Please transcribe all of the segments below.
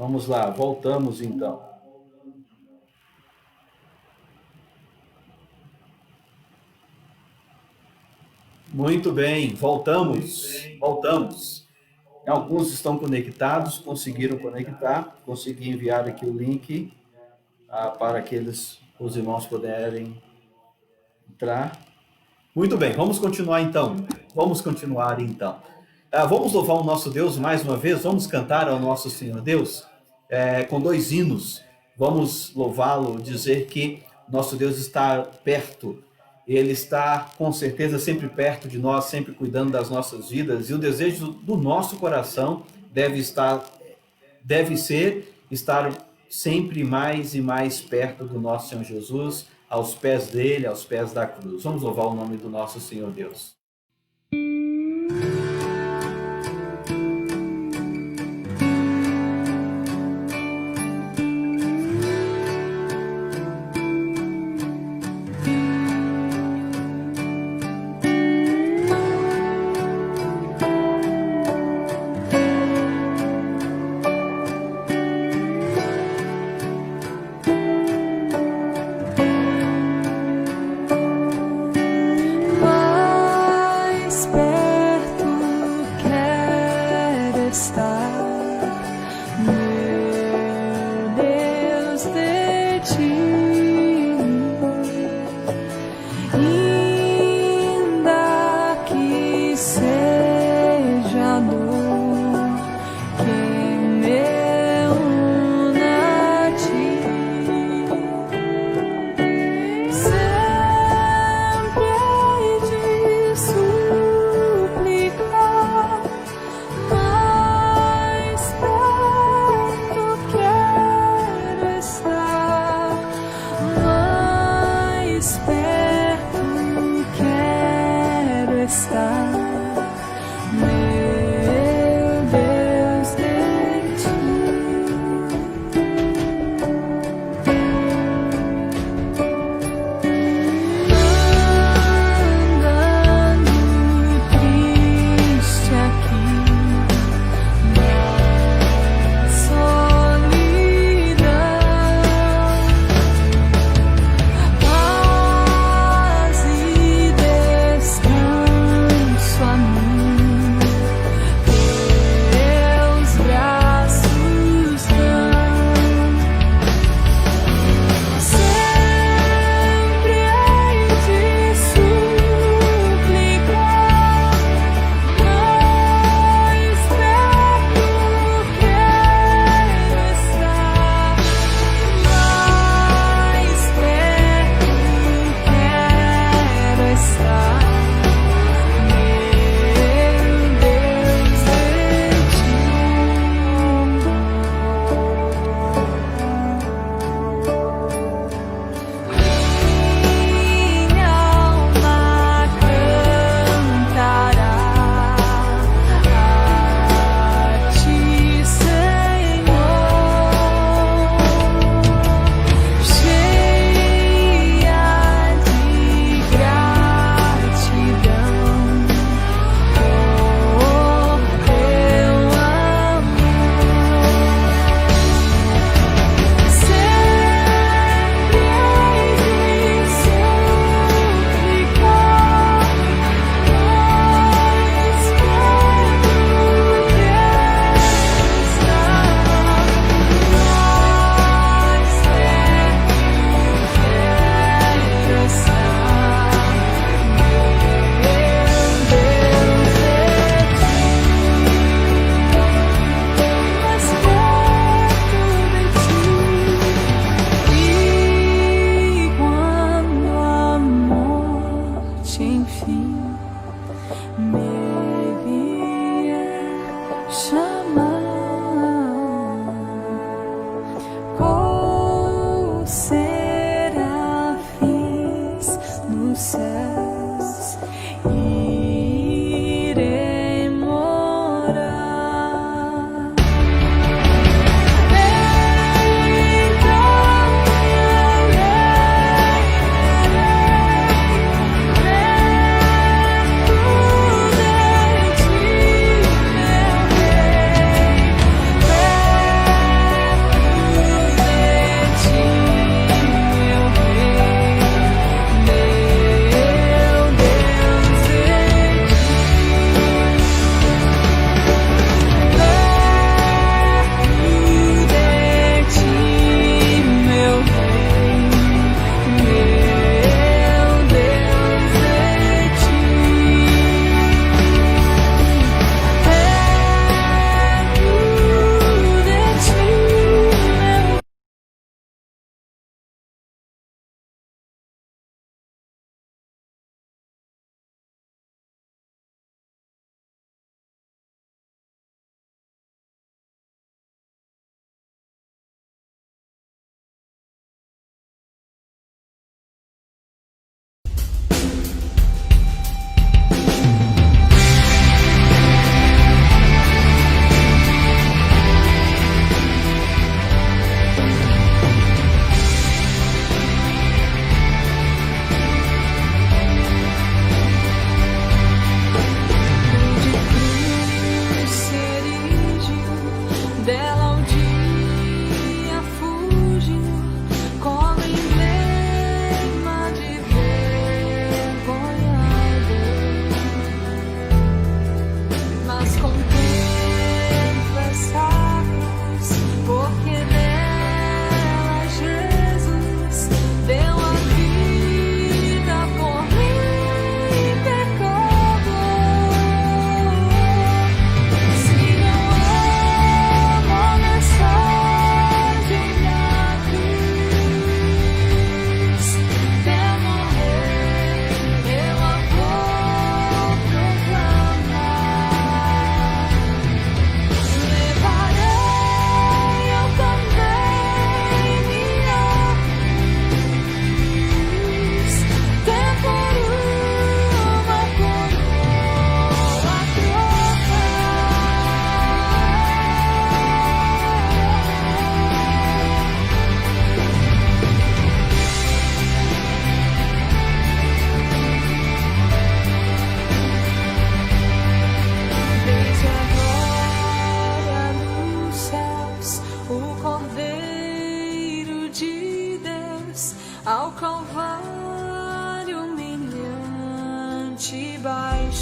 Vamos lá, voltamos então. Muito bem, voltamos. Alguns estão conectados, conseguiram conectar, consegui enviar aqui o link para que os irmãos puderem entrar. Muito bem, vamos continuar então. Vamos louvar o nosso Deus mais uma vez, vamos cantar ao nosso Senhor Deus com dois hinos. Vamos louvá-lo, dizer que nosso Deus está perto. Ele está com certeza sempre perto de nós, sempre cuidando das nossas vidas. E o desejo do nosso coração deve ser estar sempre mais e mais perto do nosso Senhor Jesus, aos pés dele, aos pés da cruz. Vamos louvar o nome do nosso Senhor Deus.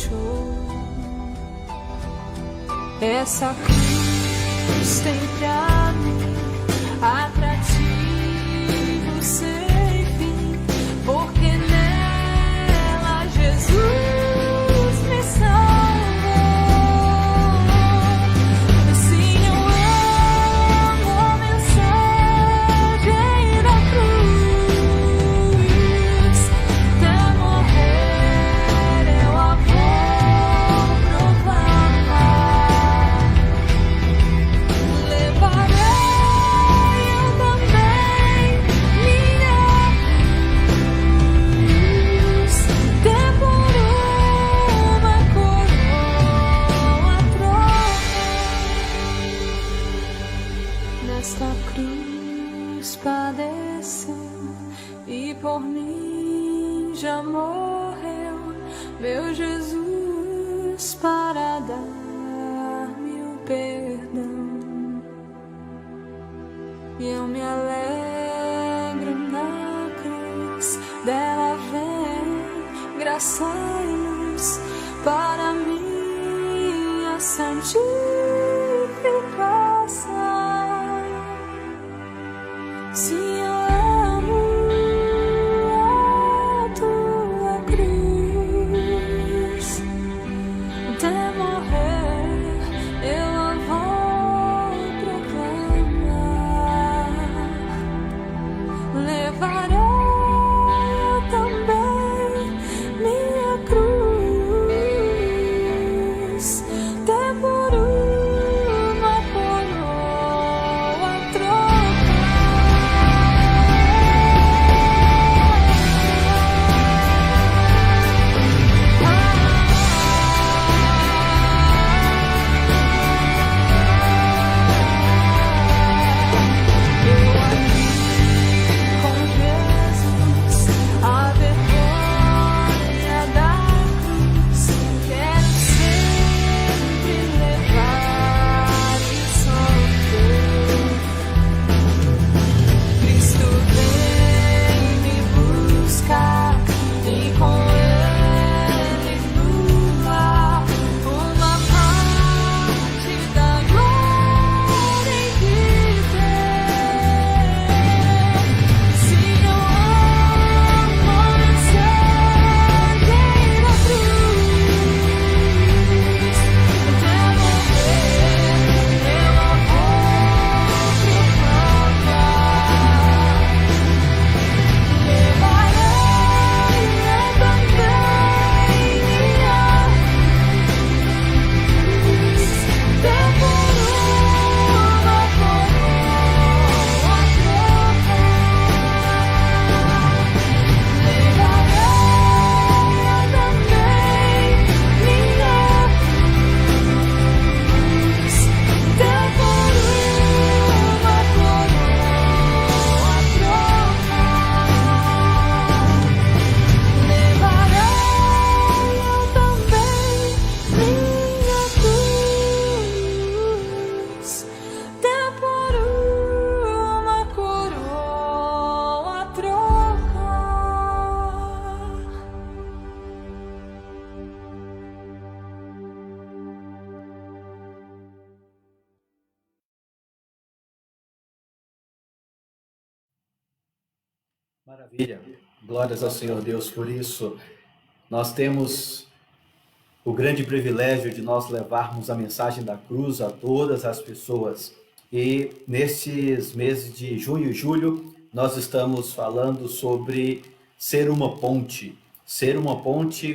deixou. Essa cruz tem pra mim atrativo sem fim, porque nela Jesus me salvou. Assim eu amo a mensagem da cruz, até morrer eu a vou proclamar. Levarei eu também minha cruz, até por uma coroa trocar. Nesta cruz padeceu e por mim já morreu, meu Jesus, para dar-me o perdão. E eu me alegro na cruz, dela vem graça e luz para minha santificação. Se eu amo a tua cruz, até morrer eu a vou proclamar. Levarei eu também minha cruz, até por uma coroa trocar. Eu ali com Jesus, a vergonha da cruz, quero sempre levar e sofrer. Cristo vem me buscar e com Ele no ar uma parte da glória em viver. Se eu amo a mensagem da cruz, até morrer eu a vou proclamar. Levarei eu também minha cruz, até por uma coroa trocar. Levarei eu também minha cruz, até por uma coroa trocar. Levarei eu também minha cruz, até por uma coroa trocar. Maravilha. Glórias ao Senhor Deus por isso. Nós temos o grande privilégio de nós levarmos a mensagem da cruz a todas as pessoas. E nesses meses de junho e julho, nós estamos falando sobre ser uma ponte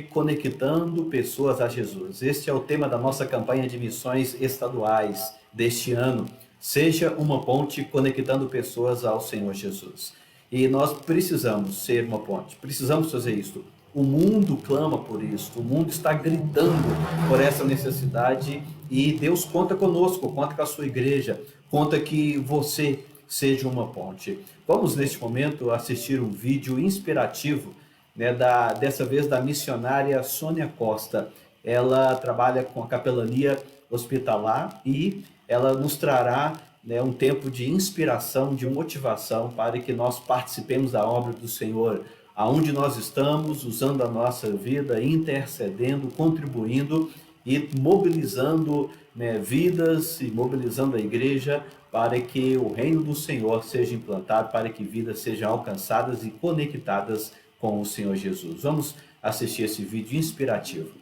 conectando pessoas a Jesus. Este é o tema da nossa campanha de missões estaduais deste ano. Seja uma ponte conectando pessoas ao Senhor Jesus. E nós precisamos ser uma ponte, precisamos fazer isso. O mundo clama por isso, o mundo está gritando por essa necessidade e Deus conta conosco, conta com a sua igreja, conta que você seja uma ponte. Vamos neste momento assistir um vídeo inspirativo, né, dessa vez da missionária Sônia Costa. Ela trabalha com a capelania hospitalar e ela nos trará, né, um tempo de inspiração, de motivação para que nós participemos da obra do Senhor aonde nós estamos, usando a nossa vida, intercedendo, contribuindo e mobilizando, né, vidas e mobilizando a igreja para que o reino do Senhor seja implantado, para que vidas sejam alcançadas e conectadas com o Senhor Jesus. Vamos assistir esse vídeo inspirativo.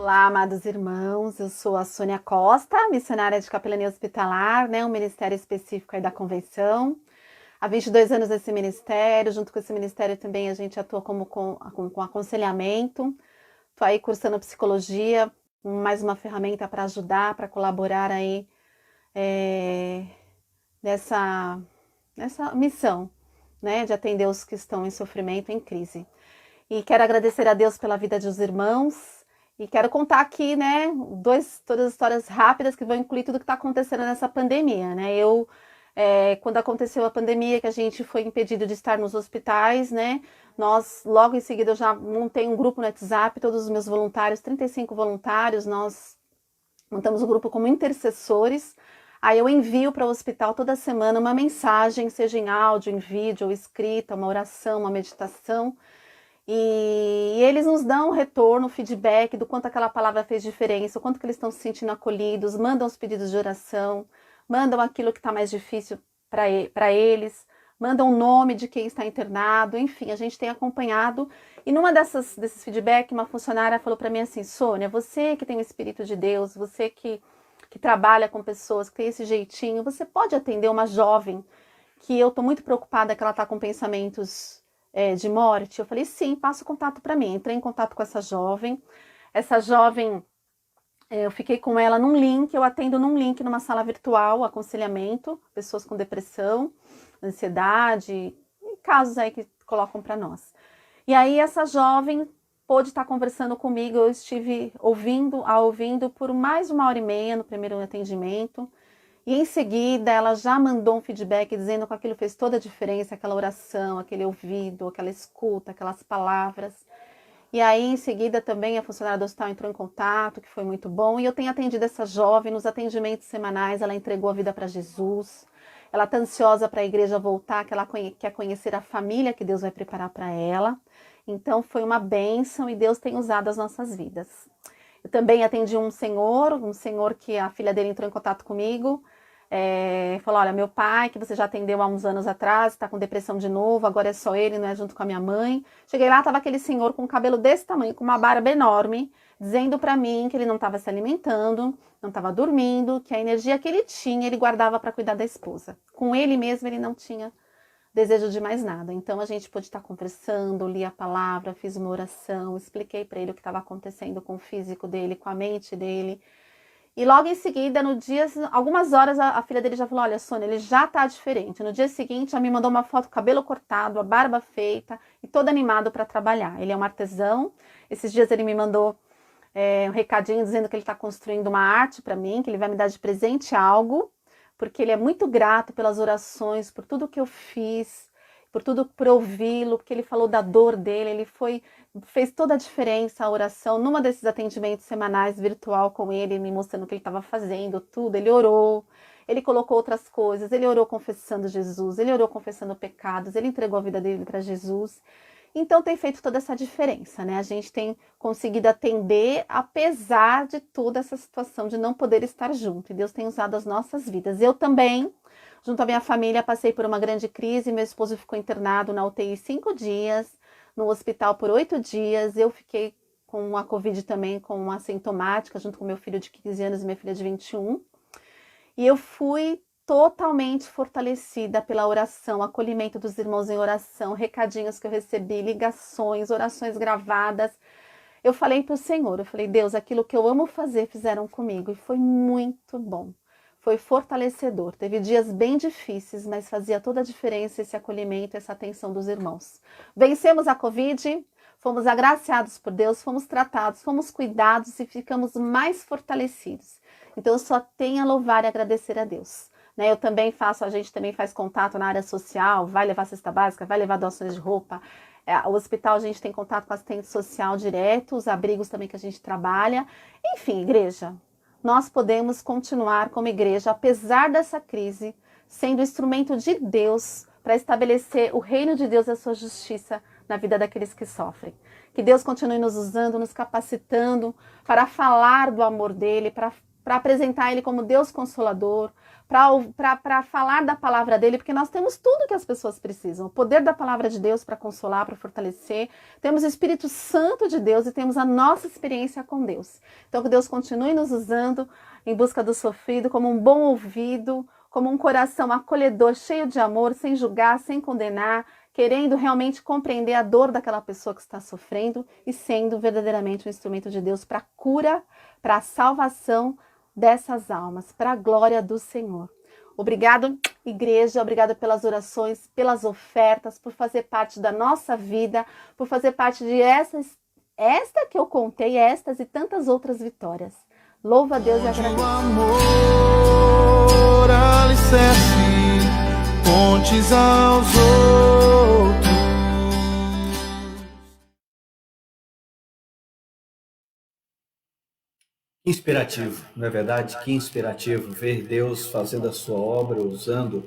Olá, amados irmãos, eu sou a Sônia Costa, missionária de capelania hospitalar, né, um ministério específico aí da convenção. Há 22 anos nesse ministério, junto com esse ministério também a gente atua com aconselhamento. Estou aí cursando psicologia, mais uma ferramenta para ajudar, para colaborar aí nessa missão, né, de atender os que estão em sofrimento, em crise. E quero agradecer a Deus pela vida dos irmãos. E quero contar aqui, né, todas as histórias rápidas que vão incluir tudo que está acontecendo nessa pandemia, né? Quando aconteceu a pandemia, que a gente foi impedido de estar nos hospitais, né? Logo em seguida, eu já montei um grupo no WhatsApp, todos os meus voluntários, 35 voluntários, nós montamos um grupo como intercessores. Aí eu envio para o hospital toda semana uma mensagem, seja em áudio, em vídeo ou escrita, uma oração, uma meditação. E eles nos dão um retorno, feedback do quanto aquela palavra fez diferença, o quanto que eles estão se sentindo acolhidos, mandam os pedidos de oração, mandam aquilo que está mais difícil para eles, mandam o nome de quem está internado, enfim, a gente tem acompanhado. E numa desses feedback, uma funcionária falou para mim assim: Sônia, você que tem o Espírito de Deus, você que trabalha com pessoas, que tem esse jeitinho, você pode atender uma jovem que eu estou muito preocupada que ela está com pensamentos de morte? Eu falei, sim, passa o contato para mim. Entrei em contato com essa jovem. Essa jovem, eu fiquei com ela num link, eu atendo num link numa sala virtual, aconselhamento, pessoas com depressão, ansiedade, e casos aí que colocam para nós. E aí essa jovem pôde estar conversando comigo, eu estive ouvindo por mais de 1h30 no primeiro atendimento. E em seguida, ela já mandou um feedback dizendo que aquilo fez toda a diferença, aquela oração, aquele ouvido, aquela escuta, aquelas palavras. E aí, em seguida, também a funcionária do hospital entrou em contato, que foi muito bom. E eu tenho atendido essa jovem nos atendimentos semanais, ela entregou a vida para Jesus. Ela está ansiosa para a igreja voltar, que ela quer conhecer a família que Deus vai preparar para ela. Então, foi uma bênção e Deus tem usado as nossas vidas. Eu também atendi um senhor que a filha dele entrou em contato comigo. Falou, olha, meu pai, que você já atendeu há uns anos atrás, está com depressão de novo, agora é só ele, não é junto com a minha mãe. Cheguei lá, estava aquele senhor com um cabelo desse tamanho, com uma barba enorme, dizendo para mim que ele não estava se alimentando, não estava dormindo, que a energia que ele tinha, ele guardava para cuidar da esposa. Com ele mesmo, ele não tinha desejo de mais nada. Então a gente pôde estar conversando, li a palavra, fiz uma oração, expliquei para ele o que estava acontecendo com o físico dele, com a mente dele. E logo em seguida, algumas horas, a filha dele já falou, olha, Sônia, ele já tá diferente. No dia seguinte, ela me mandou uma foto, cabelo cortado, a barba feita e todo animado para trabalhar. Ele é um artesão. Esses dias ele me mandou um recadinho dizendo que ele está construindo uma arte para mim, que ele vai me dar de presente algo, porque ele é muito grato pelas orações, por tudo que eu fiz, por ouvi-lo, porque ele falou da dor dele, fez toda a diferença a oração. Numa desses atendimentos semanais virtual com ele, me mostrando o que ele estava fazendo, tudo, ele orou, ele colocou outras coisas, ele orou confessando Jesus, ele orou confessando pecados, ele entregou a vida dele para Jesus. Então tem feito toda essa diferença, né? A gente tem conseguido atender apesar de toda essa situação de não poder estar junto, e Deus tem usado as nossas vidas. Eu também, junto à minha família, passei por uma grande crise. Meu esposo ficou internado na UTI 5 dias, no hospital por 8 dias. Eu fiquei com a Covid também, com uma assintomática, junto com meu filho de 15 anos e minha filha de 21. E eu fui totalmente fortalecida pela oração, acolhimento dos irmãos em oração, recadinhos que eu recebi, ligações, orações gravadas. Eu falei para o Senhor, eu falei, Deus, aquilo que eu amo fazer, fizeram comigo. E foi muito bom. Foi fortalecedor. Teve dias bem difíceis, mas fazia toda a diferença esse acolhimento, essa atenção dos irmãos. Vencemos a Covid, fomos agraciados por Deus, fomos tratados, fomos cuidados e ficamos mais fortalecidos. Então eu só tenho a louvar e agradecer a Deus. Eu também a gente também faz contato na área social, vai levar cesta básica, vai levar doações de roupa, O hospital a gente tem contato com assistente social direto, os abrigos também que a gente trabalha. Enfim, igreja, nós podemos continuar como igreja, apesar dessa crise, sendo instrumento de Deus para estabelecer o reino de Deus e a sua justiça na vida daqueles que sofrem. Que Deus continue nos usando, nos capacitando para falar do amor dele, para apresentar ele como Deus Consolador, para falar da palavra dele, porque nós temos tudo que as pessoas precisam. O poder da palavra de Deus para consolar, para fortalecer. Temos o Espírito Santo de Deus e temos a nossa experiência com Deus. Então que Deus continue nos usando em busca do sofrido, como um bom ouvido, como um coração acolhedor, cheio de amor, sem julgar, sem condenar, querendo realmente compreender a dor daquela pessoa que está sofrendo e sendo verdadeiramente um instrumento de Deus para a cura, para a salvação dessas almas, para a glória do Senhor. Obrigado, igreja, obrigado pelas orações, pelas ofertas, por fazer parte da nossa vida, por fazer parte de esta que eu contei, estas e tantas outras vitórias. Louva a Deus e agradeço. O amor alicerce, pontes aos outros. Inspirativo, não é verdade? Que inspirativo ver Deus fazendo a sua obra, usando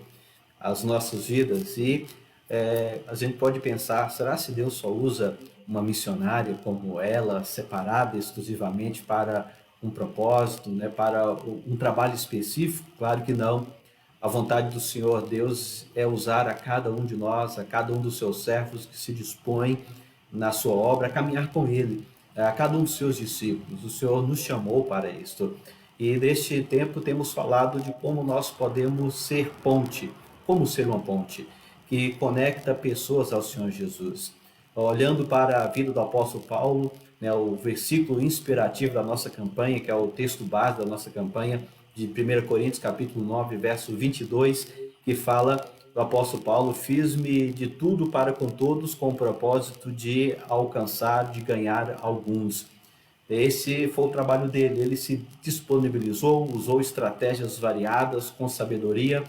as nossas vidas. E a gente pode pensar, será se Deus só usa uma missionária como ela, separada exclusivamente para um propósito, né, para um trabalho específico? Claro que não. A vontade do Senhor Deus é usar a cada um de nós, a cada um dos seus servos que se dispõem na sua obra a caminhar com Ele, a cada um dos seus discípulos. O Senhor nos chamou para isto. E neste tempo temos falado de como nós podemos ser ponte, como ser uma ponte que conecta pessoas ao Senhor Jesus. Olhando para a vida do apóstolo Paulo, né, o versículo inspirativo da nossa campanha, que é o texto base da nossa campanha, de 1 Coríntios capítulo 9, verso 22, que fala do apóstolo Paulo: fiz-me de tudo para com todos, com o propósito de alcançar, de ganhar alguns. Esse foi o trabalho dele. Ele se disponibilizou, usou estratégias variadas, com sabedoria,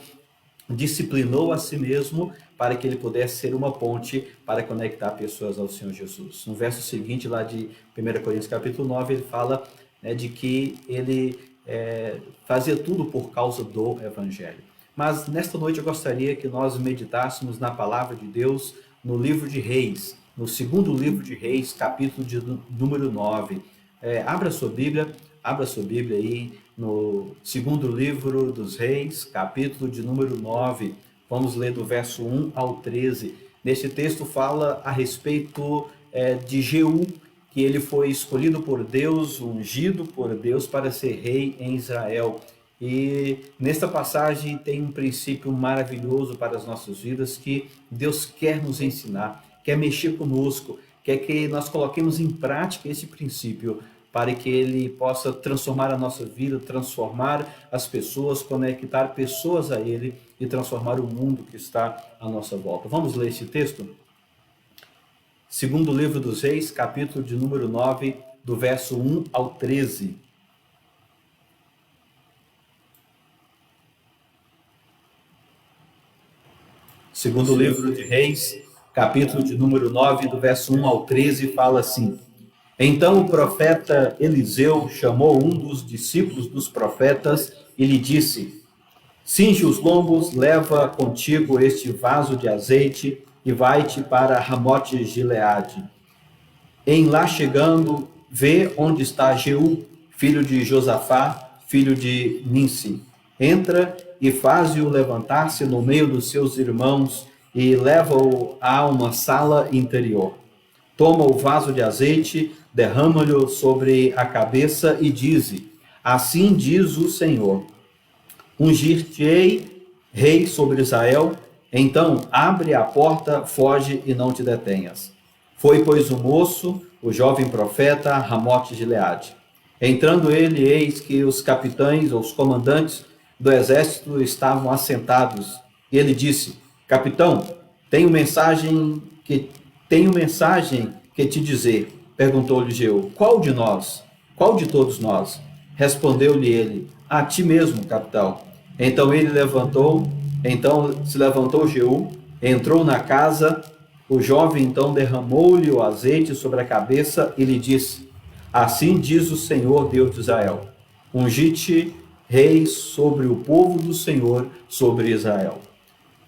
disciplinou a si mesmo para que ele pudesse ser uma ponte para conectar pessoas ao Senhor Jesus. No verso seguinte, lá de 1 Coríntios capítulo 9, ele fala, né, de que ele fazia tudo por causa do Evangelho. Mas nesta noite eu gostaria que nós meditássemos na palavra de Deus no livro de Reis, no segundo livro de Reis, capítulo de número 9. Abra sua Bíblia aí no segundo livro dos Reis, capítulo de número 9. Vamos ler do verso 1 ao 13. Neste texto fala a respeito de Jeú, que ele foi escolhido por Deus, ungido por Deus para ser rei em Israel. E nesta passagem tem um princípio maravilhoso para as nossas vidas que Deus quer nos ensinar, quer mexer conosco, quer que nós coloquemos em prática esse princípio para que ele possa transformar a nossa vida, transformar as pessoas, conectar pessoas a ele e transformar o mundo que está à nossa volta. Vamos ler esse texto? Segundo livro dos Reis, capítulo de número 9, do verso 1 ao 13. Segundo livro de Reis, capítulo de número 9, do verso 1 ao 13, fala assim: Então o profeta Eliseu chamou um dos discípulos dos profetas e lhe disse: Cinge os lombos, leva contigo este vaso de azeite e vai-te para Ramote Gileade. Em lá chegando, vê onde está Jeú, filho de Josafá, filho de Ninsi. Entra e faze-o levantar-se no meio dos seus irmãos e leva-o a uma sala interior. Toma o vaso de azeite, derrama-lhe sobre a cabeça e dize: Assim diz o Senhor: Ungir-te-ei rei sobre Israel. Então abre a porta, foge e não te detenhas. Foi, pois, o moço, o jovem profeta, a Ramote Gileade. Entrando ele, eis que os capitães, ou os comandantes do exército estavam assentados. E ele disse: Capitão, tenho mensagem que te dizer. Perguntou-lhe Jeú: Qual de nós? Qual de todos nós? Respondeu-lhe ele: A ti mesmo, capitão. Então se levantou Jeú, entrou na casa, O jovem então derramou-lhe o azeite sobre a cabeça e lhe disse: Assim diz o Senhor Deus de Israel: Ungi-te rei sobre o povo do Senhor, sobre Israel.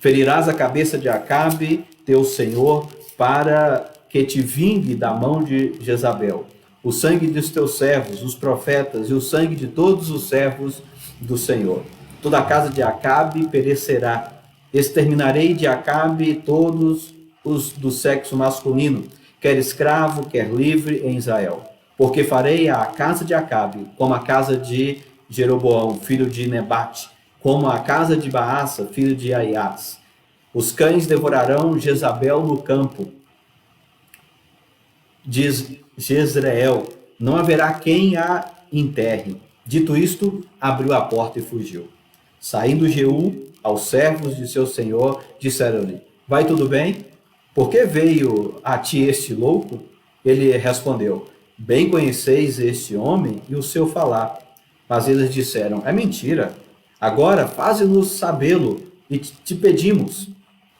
Ferirás a cabeça de Acabe, teu senhor, para que te vingue da mão de Jezabel o sangue dos teus servos, os profetas, e o sangue de todos os servos do Senhor. Toda a casa de Acabe perecerá. Exterminarei de Acabe todos os do sexo masculino, quer escravo, quer livre, em Israel. Porque farei a casa de Acabe como a casa de Jeroboão, filho de Nebate, como a casa de Baasa, filho de Aias. Os cães devorarão Jezabel no campo, diz Jezreel, não haverá quem a enterre. Dito isto, abriu a porta e fugiu. Saindo Jeú aos servos de seu senhor, disseram-lhe: Vai tudo bem? Por que veio a ti este louco? Ele respondeu: Bem conheceis este homem e o seu falar. Mas eles disseram: É mentira. Agora faze-nos sabê-lo e te pedimos.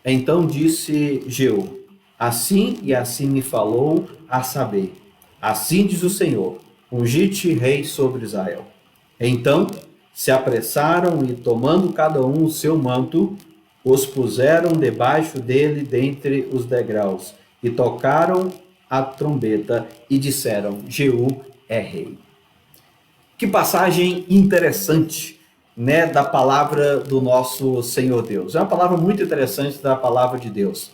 Então disse Jeú: Assim e assim me falou, a saber, assim diz o Senhor: Ungi-te rei sobre Israel. Então se apressaram e, tomando cada um o seu manto, os puseram debaixo dele dentre os degraus, e tocaram a trombeta e disseram: Jeú é rei. Que passagem interessante, né, da palavra do nosso Senhor Deus. É uma palavra muito interessante da palavra de Deus.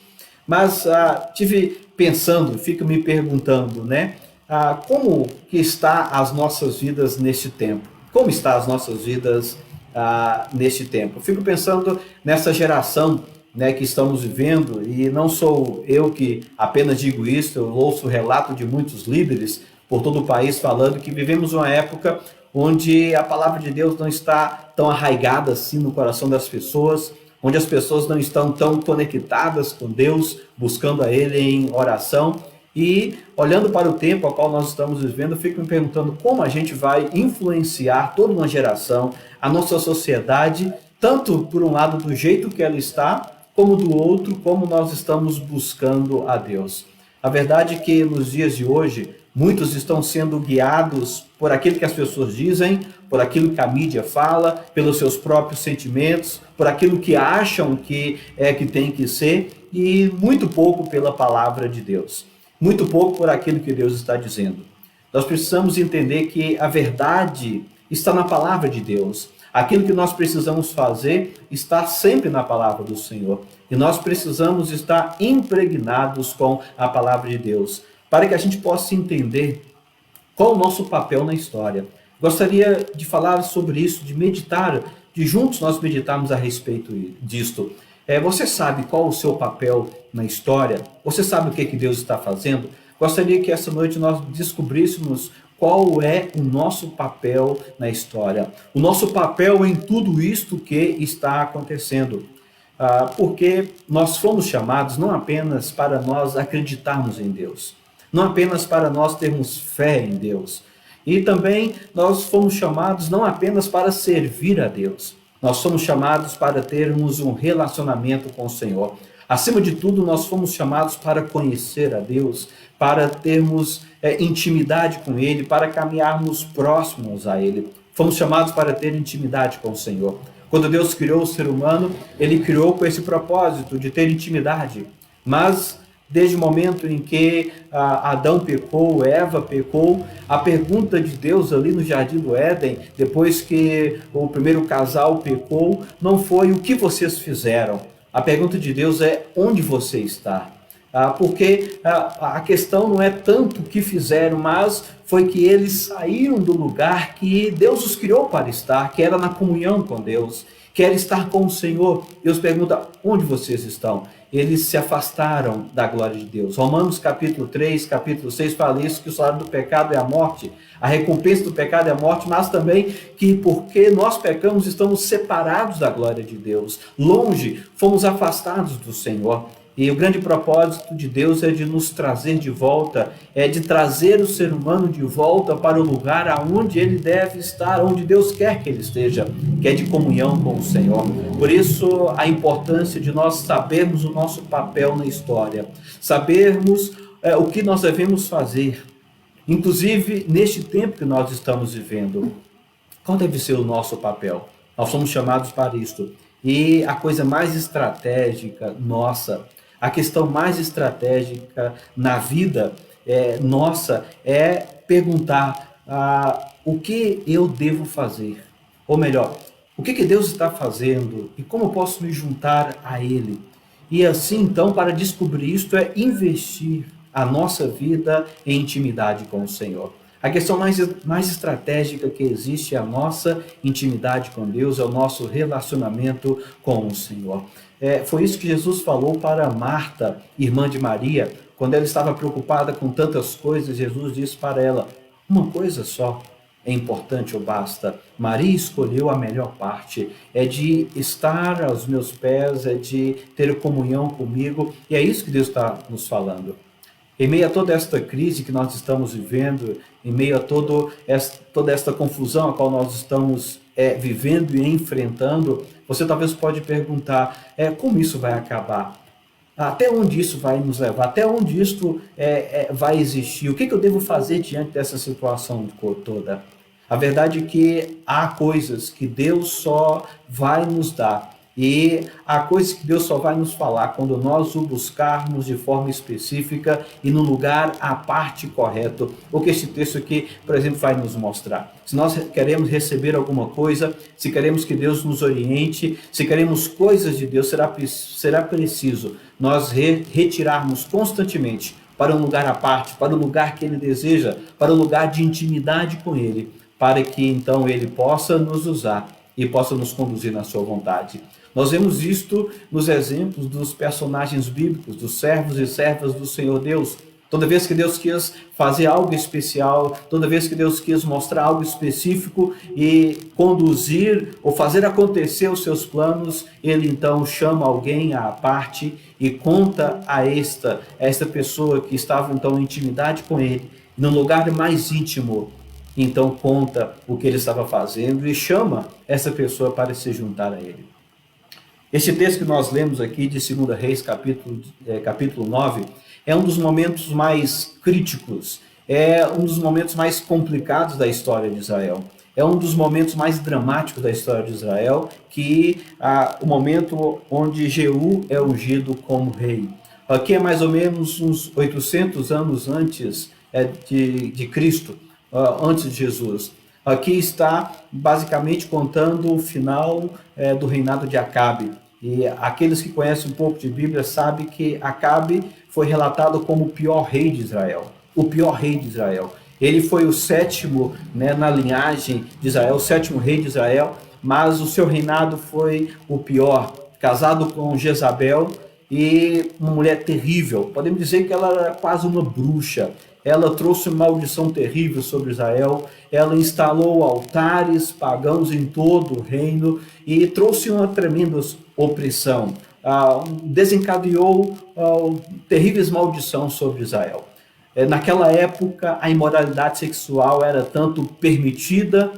Mas tive pensando, fico me perguntando, né, como que está as nossas vidas neste tempo? Como está as nossas vidas neste tempo? Fico pensando nessa geração, né, que estamos vivendo, e não sou eu que apenas digo isso, eu ouço o relato de muitos líderes por todo o país falando que vivemos uma época onde a palavra de Deus não está tão arraigada assim no coração das pessoas, onde as pessoas não estão tão conectadas com Deus, buscando a Ele em oração. E olhando para o tempo ao qual nós estamos vivendo, eu fico me perguntando como a gente vai influenciar toda uma geração, a nossa sociedade, tanto por um lado do jeito que ela está, como do outro, como nós estamos buscando a Deus. A verdade é que nos dias de hoje, muitos estão sendo guiados por aquilo que as pessoas dizem, por aquilo que a mídia fala, pelos seus próprios sentimentos, por aquilo que acham que é que tem que ser, e muito pouco pela palavra de Deus. Muito pouco por aquilo que Deus está dizendo. Nós precisamos entender que a verdade está na palavra de Deus. Aquilo que nós precisamos fazer está sempre na palavra do Senhor. E nós precisamos estar impregnados com a palavra de Deus, para que a gente possa entender qual o nosso papel na história. Gostaria de falar sobre isso, de meditar, de juntos nós meditarmos a respeito disto. Você sabe qual o seu papel na história? Você sabe o que Deus está fazendo? Gostaria que essa noite nós descobríssemos qual é o nosso papel na história. O nosso papel em tudo isto que está acontecendo. Porque nós fomos chamados não apenas para nós acreditarmos em Deus, não apenas para nós termos fé em Deus, e também nós fomos chamados não apenas para servir a Deus, nós somos chamados para termos um relacionamento com o Senhor. Acima de tudo, nós fomos chamados para conhecer a Deus, para termos intimidade com Ele, para caminharmos próximos a Ele. Fomos chamados para ter intimidade com o Senhor. Quando Deus criou o ser humano, Ele criou com esse propósito de ter intimidade. Mas desde o momento em que Adão pecou, Eva pecou, a pergunta de Deus ali no Jardim do Éden, depois que o primeiro casal pecou, não foi o que vocês fizeram. A pergunta de Deus é: onde você está? Porque a questão não é tanto o que fizeram, mas foi que eles saíram do lugar que Deus os criou para estar, que era na comunhão com Deus, que era estar com o Senhor. Deus pergunta: onde vocês estão? Eles se afastaram da glória de Deus. Romanos capítulo 3, capítulo 6 fala isso, que o salário do pecado é a morte, a recompensa do pecado é a morte, mas também que porque nós pecamos estamos separados da glória de Deus, longe, fomos afastados do Senhor. E o grande propósito de Deus é de nos trazer de volta, é de trazer o ser humano de volta para o lugar aonde ele deve estar, onde Deus quer que ele esteja, que é de comunhão com o Senhor. Por isso, a importância de nós sabermos o nosso papel na história, sabermos o que nós devemos fazer, inclusive neste tempo que nós estamos vivendo. Qual deve ser o nosso papel? Nós somos chamados para isto. E a coisa mais estratégica nossa, a questão mais estratégica na vida nossa é perguntar o que eu devo fazer. Ou melhor, o que Deus está fazendo e como eu posso me juntar a Ele. E assim, então, para descobrir isto é investir a nossa vida em intimidade com o Senhor. A questão mais estratégica que existe é a nossa intimidade com Deus, é o nosso relacionamento com o Senhor. Foi isso que Jesus falou para Marta, irmã de Maria, quando ela estava preocupada com tantas coisas. Jesus disse para ela: uma coisa só é importante ou basta. Maria escolheu a melhor parte, é de estar aos meus pés, é de ter comunhão comigo, e é isso que Deus está nos falando. Em meio a toda esta crise que nós estamos vivendo, em meio a toda esta confusão a qual nós estamos vivendo e enfrentando, você talvez pode perguntar, como isso vai acabar? Até onde isso vai nos levar? Até onde isso vai existir? O que eu devo fazer diante dessa situação toda? A verdade é que há coisas que Deus só vai nos dar. E há coisas que Deus só vai nos falar quando nós o buscarmos de forma específica e no lugar à parte correto. O que este texto aqui, por exemplo, vai nos mostrar. Se nós queremos receber alguma coisa, se queremos que Deus nos oriente, se queremos coisas de Deus, será preciso nós retirarmos constantemente para um lugar à parte, para o lugar que Ele deseja, para o lugar de intimidade com Ele, para que então Ele possa nos usar e possa nos conduzir na sua vontade. Nós vemos isto nos exemplos dos personagens bíblicos, dos servos e servas do Senhor Deus. Toda vez que Deus quis fazer algo especial, toda vez que Deus quis mostrar algo específico e conduzir ou fazer acontecer os seus planos, Ele então chama alguém à parte e conta a esta pessoa que estava então em intimidade com Ele, no lugar mais íntimo. Então conta o que Ele estava fazendo e chama essa pessoa para se juntar a Ele. Este texto que nós lemos aqui de 2 Reis, capítulo 9, é um dos momentos mais críticos, é um dos momentos mais complicados da história de Israel. É um dos momentos mais dramáticos da história de Israel, o momento onde Jeú é ungido como rei. Aqui é mais ou menos uns 800 anos antes de Cristo, antes de Jesus. Aqui está basicamente contando o final do reinado de Acabe. E aqueles que conhecem um pouco de Bíblia sabem que Acabe foi relatado como o pior rei de Israel. O pior rei de Israel. Ele foi o sétimo na linhagem de Israel, o sétimo rei de Israel, mas o seu reinado foi o pior. Casado com Jezabel e uma mulher terrível. Podemos dizer que ela era quase uma bruxa. Ela trouxe uma maldição terrível sobre Israel, ela instalou altares pagãos em todo o reino e trouxe uma tremenda opressão, desencadeou terríveis maldições sobre Israel. Naquela época, a imoralidade sexual era tanto permitida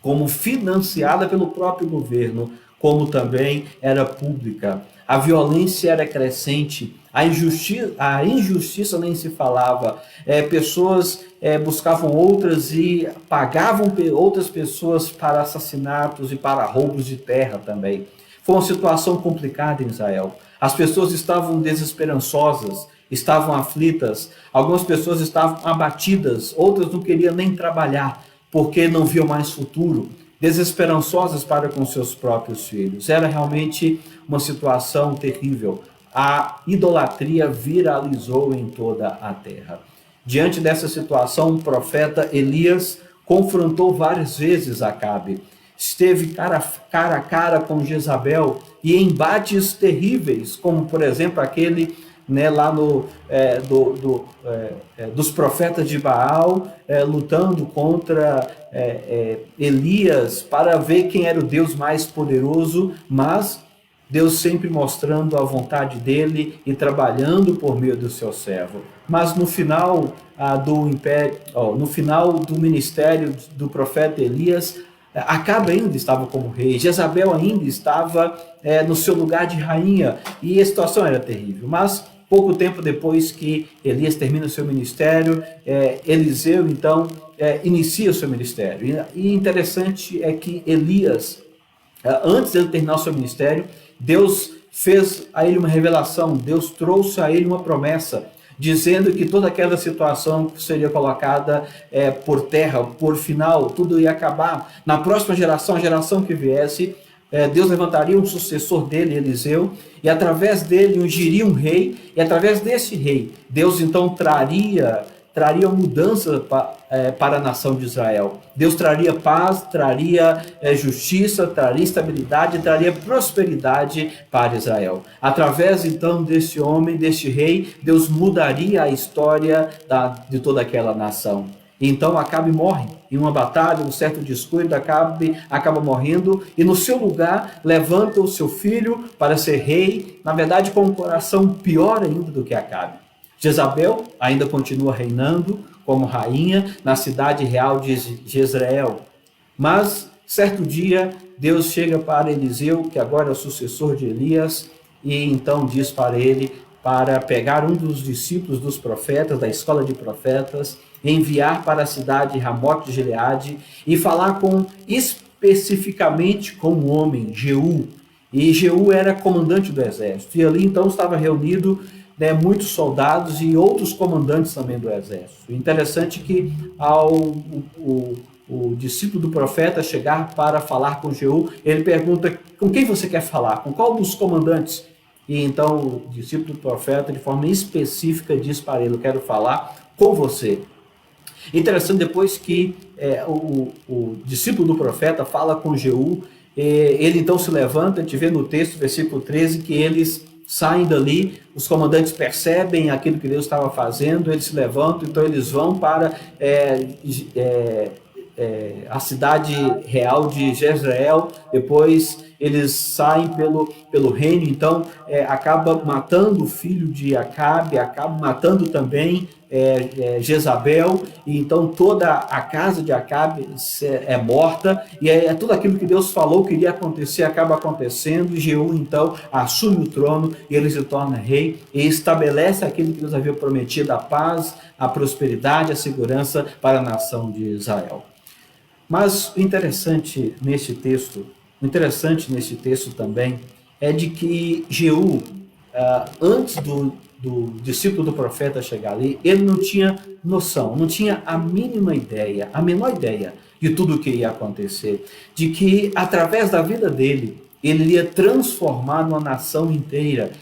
como financiada pelo próprio governo, como também era pública. A violência era crescente, a injustiça nem se falava. Pessoas buscavam outras e pagavam outras pessoas para assassinatos e para roubos de terra também. Foi uma situação complicada em Israel. As pessoas estavam desesperançosas, estavam aflitas, algumas pessoas estavam abatidas, outras não queriam nem trabalhar, porque não viam mais futuro, desesperançosas para com seus próprios filhos. Era realmente uma situação terrível. A idolatria viralizou em toda a terra. Diante dessa situação, o profeta Elias confrontou várias vezes Acabe. Esteve cara a cara com Jezabel e embates terríveis, como por exemplo aquele lá dos profetas de Baal, lutando contra Elias para ver quem era o Deus mais poderoso, mas Deus sempre mostrando a vontade dele e trabalhando por meio do seu servo. Mas no final no final do ministério do profeta Elias, Acabe ainda estava como rei, Jezabel ainda estava no seu lugar de rainha, e a situação era terrível. Mas pouco tempo depois que Elias termina o seu ministério, Eliseu então inicia o seu ministério. E interessante é que Elias, antes de ele terminar o seu ministério, Deus fez a ele uma revelação, Deus trouxe a ele uma promessa, dizendo que toda aquela situação seria colocada por terra, por final, tudo ia acabar. Na próxima geração, a geração que viesse, Deus levantaria um sucessor dele, Eliseu, e através dele ungiria um rei, e através desse rei, Deus então traria mudança para a nação de Israel. Deus traria paz, traria justiça, traria estabilidade, traria prosperidade para Israel. Através então desse homem, deste rei, Deus mudaria a história de toda aquela nação. Então Acabe morre em uma batalha, um certo descuido, Acabe acaba morrendo, e no seu lugar levanta o seu filho para ser rei, na verdade com um coração pior ainda do que Acabe. Jezabel ainda continua reinando como rainha na cidade real de Jezreel. Mas, certo dia, Deus chega para Eliseu, que agora é o sucessor de Elias, e então diz para ele para pegar um dos discípulos dos profetas, da escola de profetas, enviar para a cidade Ramote de Gileade e falar especificamente com um homem, Jeú. E Jeú era comandante do exército. E ali então estava reunido muitos soldados e outros comandantes também do exército. Interessante que o discípulo do profeta chegar para falar com Jeú, ele pergunta: com quem você quer falar? Com qual dos comandantes? E então o discípulo do profeta, de forma específica, diz para ele: eu quero falar com você. Interessante, depois que o discípulo do profeta fala com Jeú, ele então se levanta. A gente vê no texto, versículo 13, que eles saem dali, os comandantes percebem aquilo que Deus estava fazendo, eles se levantam, então eles vão para a cidade real de Jezreel. Depois eles saem pelo reino, então acaba matando o filho de Acabe, acaba matando também Jezabel, e então toda a casa de Acabe é morta, e tudo aquilo que Deus falou que iria acontecer acaba acontecendo, e Jeú então assume o trono, e ele se torna rei, e estabelece aquilo que Deus havia prometido: a paz, a prosperidade, a segurança para a nação de Israel. Mas o interessante nesse texto também é de que Jeú, antes do discípulo do profeta chegar ali, ele não tinha noção, não tinha a mínima ideia, a menor ideia de tudo o que ia acontecer, de que através da vida dele, ele iria transformar uma nação inteira.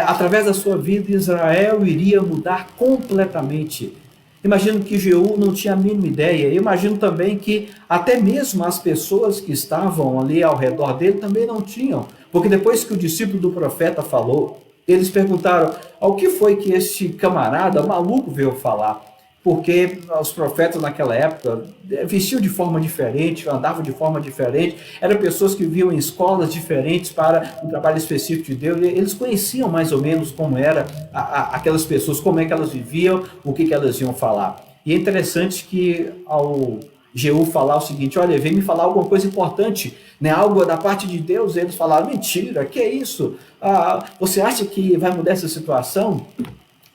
Através da sua vida, Israel iria mudar completamente. Imagino que Jeú não tinha a mínima ideia. Eu imagino também que até mesmo as pessoas que estavam ali ao redor dele também não tinham. Porque depois que o discípulo do profeta falou, eles perguntaram: ao que foi que este camarada maluco veio falar? Porque os profetas naquela época vestiam de forma diferente, andavam de forma diferente, eram pessoas que viviam em escolas diferentes para um trabalho específico de Deus. Eles conheciam mais ou menos como eram aquelas pessoas, como é que elas viviam, o que elas iam falar. E é interessante que ao Jeú falar o seguinte: olha, vem me falar alguma coisa importante, né? Algo da parte de Deus. Eles falaram: mentira, que é isso? Você acha que vai mudar essa situação?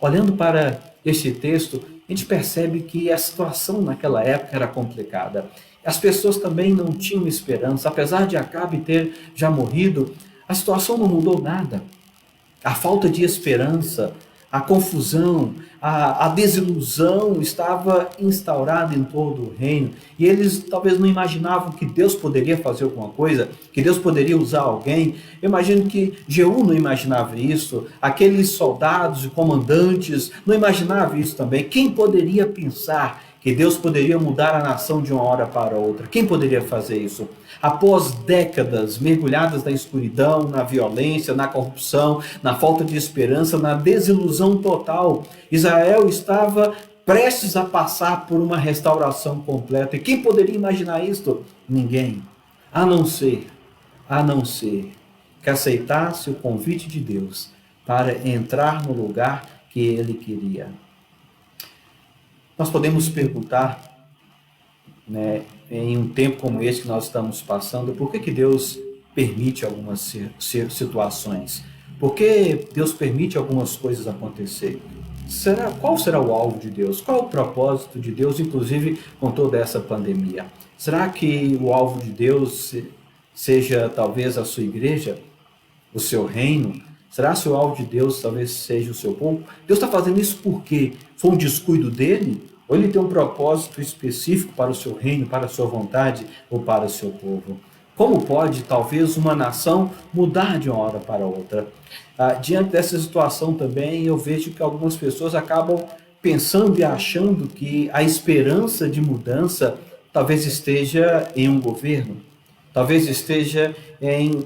Olhando para este texto, a gente percebe que a situação naquela época era complicada. As pessoas também não tinham esperança. Apesar de Acabe ter já morrido, a situação não mudou nada. A falta de esperança, a confusão, a desilusão estava instaurada em todo o reino. E eles talvez não imaginavam que Deus poderia fazer alguma coisa, que Deus poderia usar alguém. Eu imagino que Jeú não imaginava isso, aqueles soldados e comandantes não imaginavam isso também. Quem poderia pensar que Deus poderia mudar a nação de uma hora para outra? Quem poderia fazer isso? Após décadas mergulhadas na escuridão, na violência, na corrupção, na falta de esperança, na desilusão total, Israel estava prestes a passar por uma restauração completa. E quem poderia imaginar isso? Ninguém. A não ser que aceitasse o convite de Deus para entrar no lugar que ele queria. Nós podemos perguntar, né, em um tempo como esse que nós estamos passando, por que Deus permite algumas situações? Por que Deus permite algumas coisas acontecer? Qual será o alvo de Deus? Qual o propósito de Deus, inclusive com toda essa pandemia? Será que o alvo de Deus seja talvez a sua igreja, o seu reino? Será que o alvo de Deus talvez seja o seu povo? Deus está fazendo isso porque foi um descuido dele? Ou ele tem um propósito específico para o seu reino, para a sua vontade ou para o seu povo? Como pode, talvez, uma nação mudar de uma hora para outra? Diante dessa situação também, eu vejo que algumas pessoas acabam pensando e achando que a esperança de mudança talvez esteja em um governo, talvez esteja em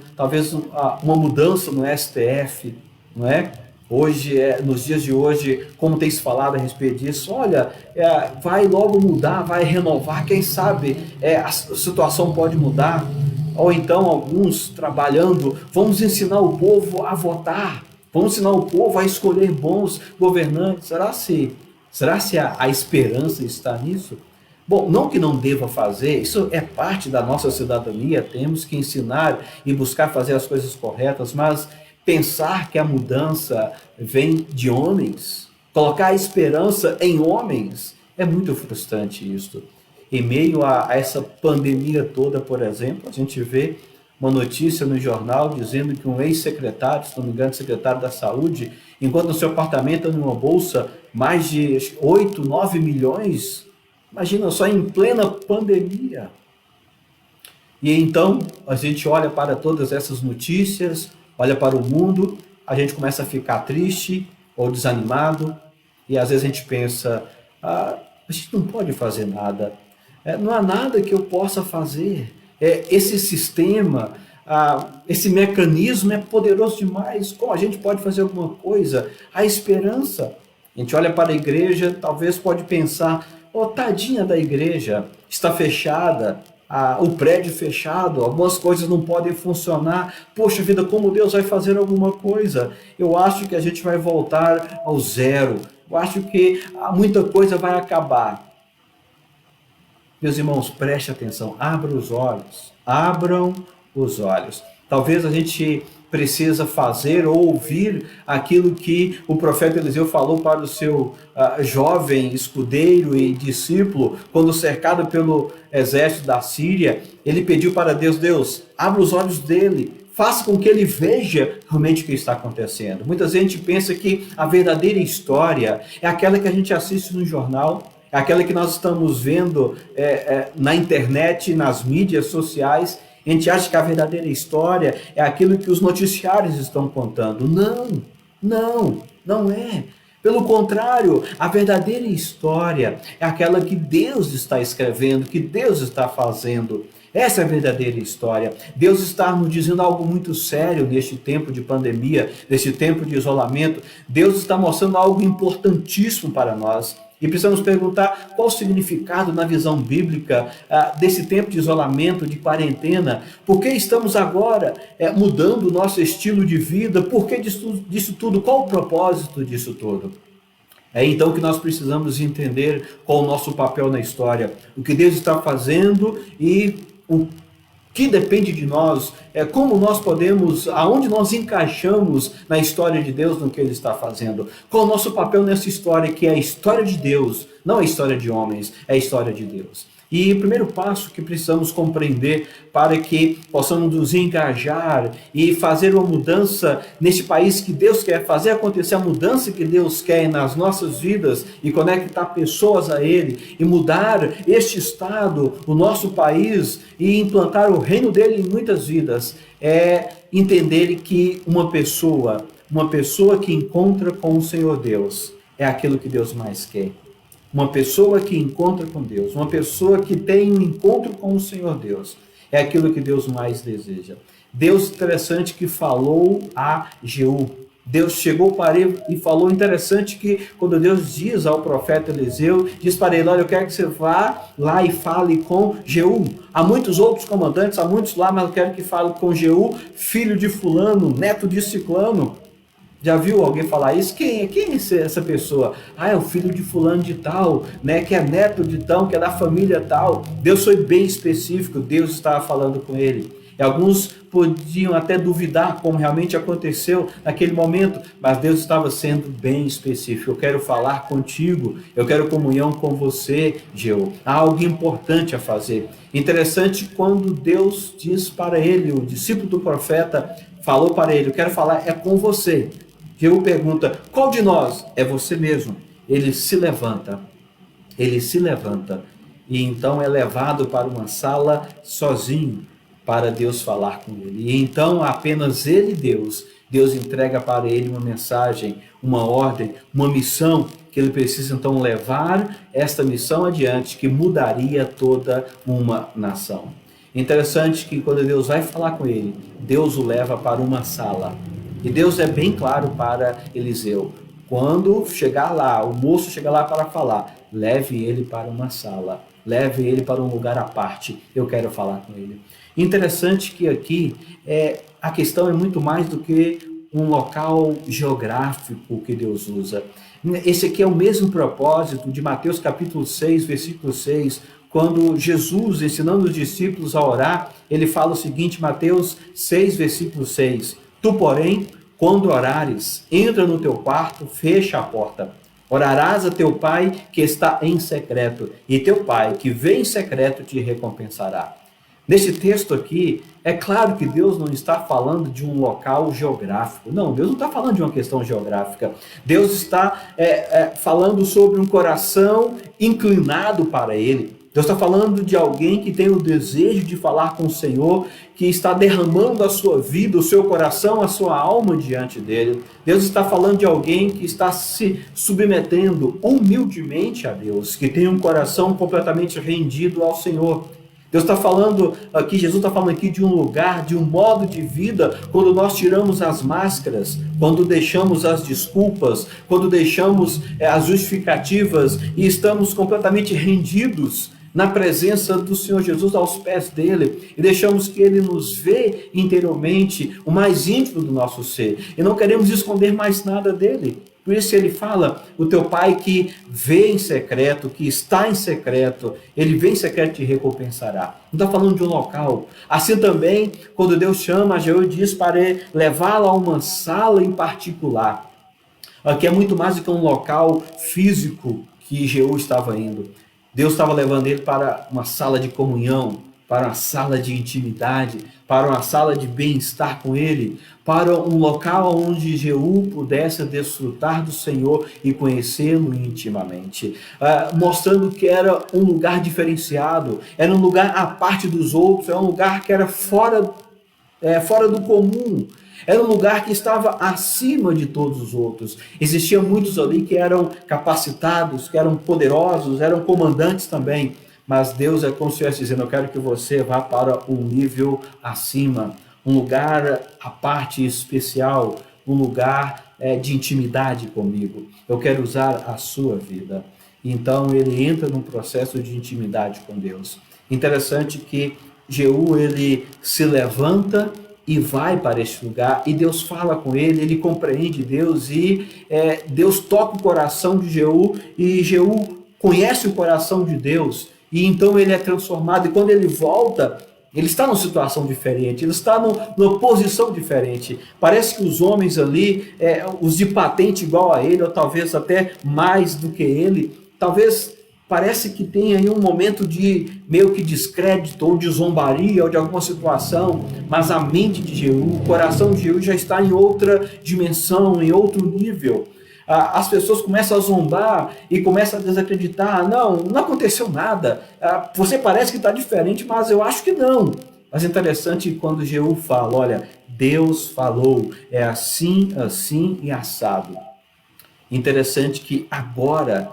uma mudança no STF, não é? Hoje, nos dias de hoje, como tem se falado a respeito disso, olha, vai logo mudar, vai renovar, quem sabe a situação pode mudar. Ou então alguns trabalhando, vamos ensinar o povo a votar, vamos ensinar o povo a escolher bons governantes. Será se a esperança está nisso? Bom, não que não deva fazer, isso é parte da nossa cidadania, temos que ensinar e buscar fazer as coisas corretas, mas pensar que a mudança vem de homens, colocar a esperança em homens, é muito frustrante isso. Em meio a essa pandemia toda, por exemplo, a gente vê uma notícia no jornal dizendo que um ex-secretário, se não me engano, secretário da Saúde, enquanto no seu apartamento, numa bolsa, mais de 8, 9 milhões, imagina só, em plena pandemia. E então, a gente olha para todas essas notícias, olha para o mundo, a gente começa a ficar triste ou desanimado, e às vezes a gente pensa, a gente não pode fazer nada, não há nada que eu possa fazer, esse sistema, esse mecanismo é poderoso demais, como a gente pode fazer alguma coisa? A esperança, a gente olha para a igreja, talvez pode pensar, tadinha da igreja, está fechada, o prédio fechado, algumas coisas não podem funcionar, poxa vida, como Deus vai fazer alguma coisa? Eu acho que a gente vai voltar ao zero, eu acho que muita coisa vai acabar. Meus irmãos, preste atenção, abram os olhos. Talvez a gente precisa fazer ou ouvir aquilo que o profeta Eliseu falou para o seu jovem escudeiro e discípulo, quando cercado pelo exército da Síria, ele pediu para Deus, abra os olhos dele, faça com que ele veja realmente o que está acontecendo. Muita gente pensa que a verdadeira história é aquela que a gente assiste no jornal, é aquela que nós estamos vendo na internet, nas mídias sociais. A gente acha que a verdadeira história é aquilo que os noticiários estão contando. Não é. Pelo contrário, a verdadeira história é aquela que Deus está escrevendo, que Deus está fazendo. Essa é a verdadeira história. Deus está nos dizendo algo muito sério neste tempo de pandemia, neste tempo de isolamento. Deus está mostrando algo importantíssimo para nós. E precisamos perguntar qual o significado na visão bíblica desse tempo de isolamento, de quarentena. Por que estamos agora mudando o nosso estilo de vida? Por que disso tudo? Qual o propósito disso tudo? É então que nós precisamos entender qual o nosso papel na história, o que Deus está fazendo e o que depende de nós, como nós podemos, aonde nós encaixamos na história de Deus, no que Ele está fazendo. Qual o nosso papel nessa história, que é a história de Deus, não a história de homens, é a história de Deus. E o primeiro passo que precisamos compreender para que possamos nos engajar e fazer uma mudança neste país que Deus quer, fazer acontecer a mudança que Deus quer nas nossas vidas e conectar pessoas a Ele e mudar este estado, o nosso país e implantar o reino dEle em muitas vidas, é entender que uma pessoa que encontra com o Senhor Deus é aquilo que Deus mais quer. Uma pessoa que encontra com Deus, uma pessoa que tem um encontro com o Senhor Deus, é aquilo que Deus mais deseja. Deus, interessante, que falou a Jeú, Deus chegou para ele e falou, interessante que quando Deus diz ao profeta Eliseu, diz para ele, olha, eu quero que você vá lá e fale com Jeú. Há muitos outros comandantes, há muitos lá, mas eu quero que fale com Jeú, filho de fulano, neto de ciclano. Já viu alguém falar isso? Quem é essa pessoa? Ah, é o filho de fulano de tal, né? Que é neto de tal, que é da família tal. Deus foi bem específico, Deus estava falando com ele. E alguns podiam até duvidar como realmente aconteceu naquele momento, mas Deus estava sendo bem específico. Eu quero falar contigo, eu quero comunhão com você, Jeú. Há algo importante a fazer. Interessante quando Deus diz para ele, o discípulo do profeta falou para ele, eu quero falar é com você. Jeú pergunta, qual de nós? É você mesmo. Ele se levanta e então é levado para uma sala sozinho para Deus falar com ele. E então apenas ele e Deus entrega para ele uma mensagem, uma ordem, uma missão que ele precisa então levar esta missão adiante que mudaria toda uma nação. Interessante que quando Deus vai falar com ele, Deus o leva para uma sala. E Deus é bem claro para Eliseu. Quando chegar lá, o moço chegar lá para falar, leve ele para uma sala. Leve ele para um lugar à parte. Eu quero falar com ele. Interessante que aqui a questão é muito mais do que um local geográfico que Deus usa. Esse aqui é o mesmo propósito de Mateus capítulo 6, versículo 6, quando Jesus, ensinando os discípulos a orar, ele fala o seguinte, Mateus 6, versículo 6, tu, porém, quando orares, entra no teu quarto, fecha a porta. Orarás a teu pai que está em secreto, e teu pai que vem em secreto te recompensará. Nesse texto aqui, é claro que Deus não está falando de um local geográfico. Não, Deus não está falando de uma questão geográfica. Deus está falando sobre um coração inclinado para Ele. Deus está falando de alguém que tem o desejo de falar com o Senhor, que está derramando a sua vida, o seu coração, a sua alma diante dele. Deus está falando de alguém que está se submetendo humildemente a Deus, que tem um coração completamente rendido ao Senhor. Deus está falando aqui, Jesus está falando aqui de um lugar, de um modo de vida, quando nós tiramos as máscaras, quando deixamos as desculpas, quando deixamos as justificativas e estamos completamente rendidos na presença do Senhor Jesus, aos pés dele, e deixamos que ele nos vê interiormente, o mais íntimo do nosso ser, e não queremos esconder mais nada dele. Por isso ele fala, o teu pai que vê em secreto, que está em secreto, ele vem em secreto e te recompensará. Não está falando de um local. Assim também, quando Deus chama, Jeú diz para ele levá-lo a uma sala em particular. Aqui é muito mais do que um local físico que Jeú estava indo. Deus estava levando ele para uma sala de comunhão, para uma sala de intimidade, para uma sala de bem-estar com ele, para um local onde Jeú pudesse desfrutar do Senhor e conhecê-lo intimamente, mostrando que era um lugar diferenciado, era um lugar à parte dos outros, era um lugar que era fora do comum, era um lugar que estava acima de todos os outros. Existiam muitos ali que eram capacitados, que eram poderosos, eram comandantes também, mas Deus é como se estivesse dizendo, eu quero que você vá para um nível acima, um lugar à parte especial, um lugar de intimidade comigo. Eu quero usar a sua vida. Então ele entra num processo de intimidade com Deus. Interessante que Jeú, ele se levanta e vai para este lugar, e Deus fala com ele, ele compreende Deus, e Deus toca o coração de Jeú, e Jeú conhece o coração de Deus, e então ele é transformado, e quando ele volta, ele está numa situação diferente, ele está numa posição diferente. Parece que os homens ali, os de patente igual a ele, ou talvez até mais do que ele, talvez parece que tem aí um momento de meio que descrédito, ou de zombaria, ou de alguma situação, mas a mente de Jeú, o coração de Jeú já está em outra dimensão, em outro nível. As pessoas começam a zombar e começam a desacreditar. Não aconteceu nada. Você parece que está diferente, mas eu acho que não. Mas é interessante quando Jeú fala, olha, Deus falou, é assim, assim e assado. Interessante que agora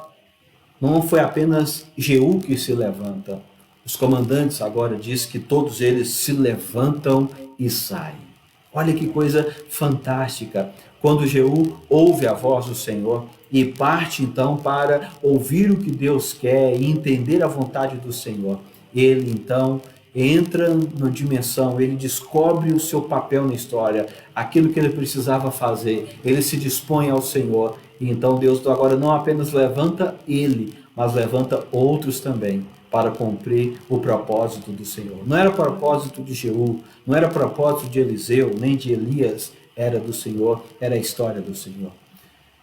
não foi apenas Jeú que se levanta. Os comandantes agora dizem que todos eles se levantam e saem. Olha que coisa fantástica. quando Jeú ouve a voz do Senhor e parte então para ouvir o que Deus quer e entender a vontade do Senhor, ele então entra na dimensão, ele descobre o seu papel na história, aquilo que ele precisava fazer, ele se dispõe ao Senhor, e então Deus agora não apenas levanta ele, mas levanta outros também, para cumprir o propósito do Senhor. Não era propósito de Jeú, não era propósito de Eliseu, nem de Elias, era do Senhor, era a história do Senhor.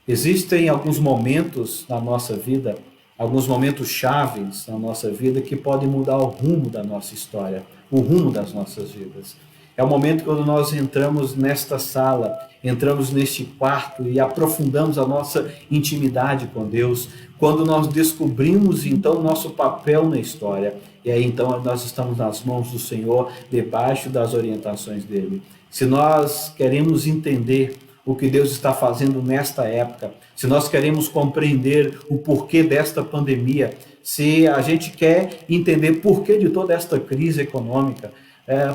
Existem alguns momentos na nossa vida, alguns momentos chaves na nossa vida que podem mudar o rumo da nossa história, o rumo das nossas vidas. É o momento quando nós entramos nesta sala, entramos neste quarto e aprofundamos a nossa intimidade com Deus, quando nós descobrimos então o nosso papel na história. E aí então nós estamos nas mãos do Senhor, debaixo das orientações dele. Se nós queremos entender o que Deus está fazendo nesta época, se nós queremos compreender o porquê desta pandemia, se a gente quer entender porquê de toda esta crise econômica,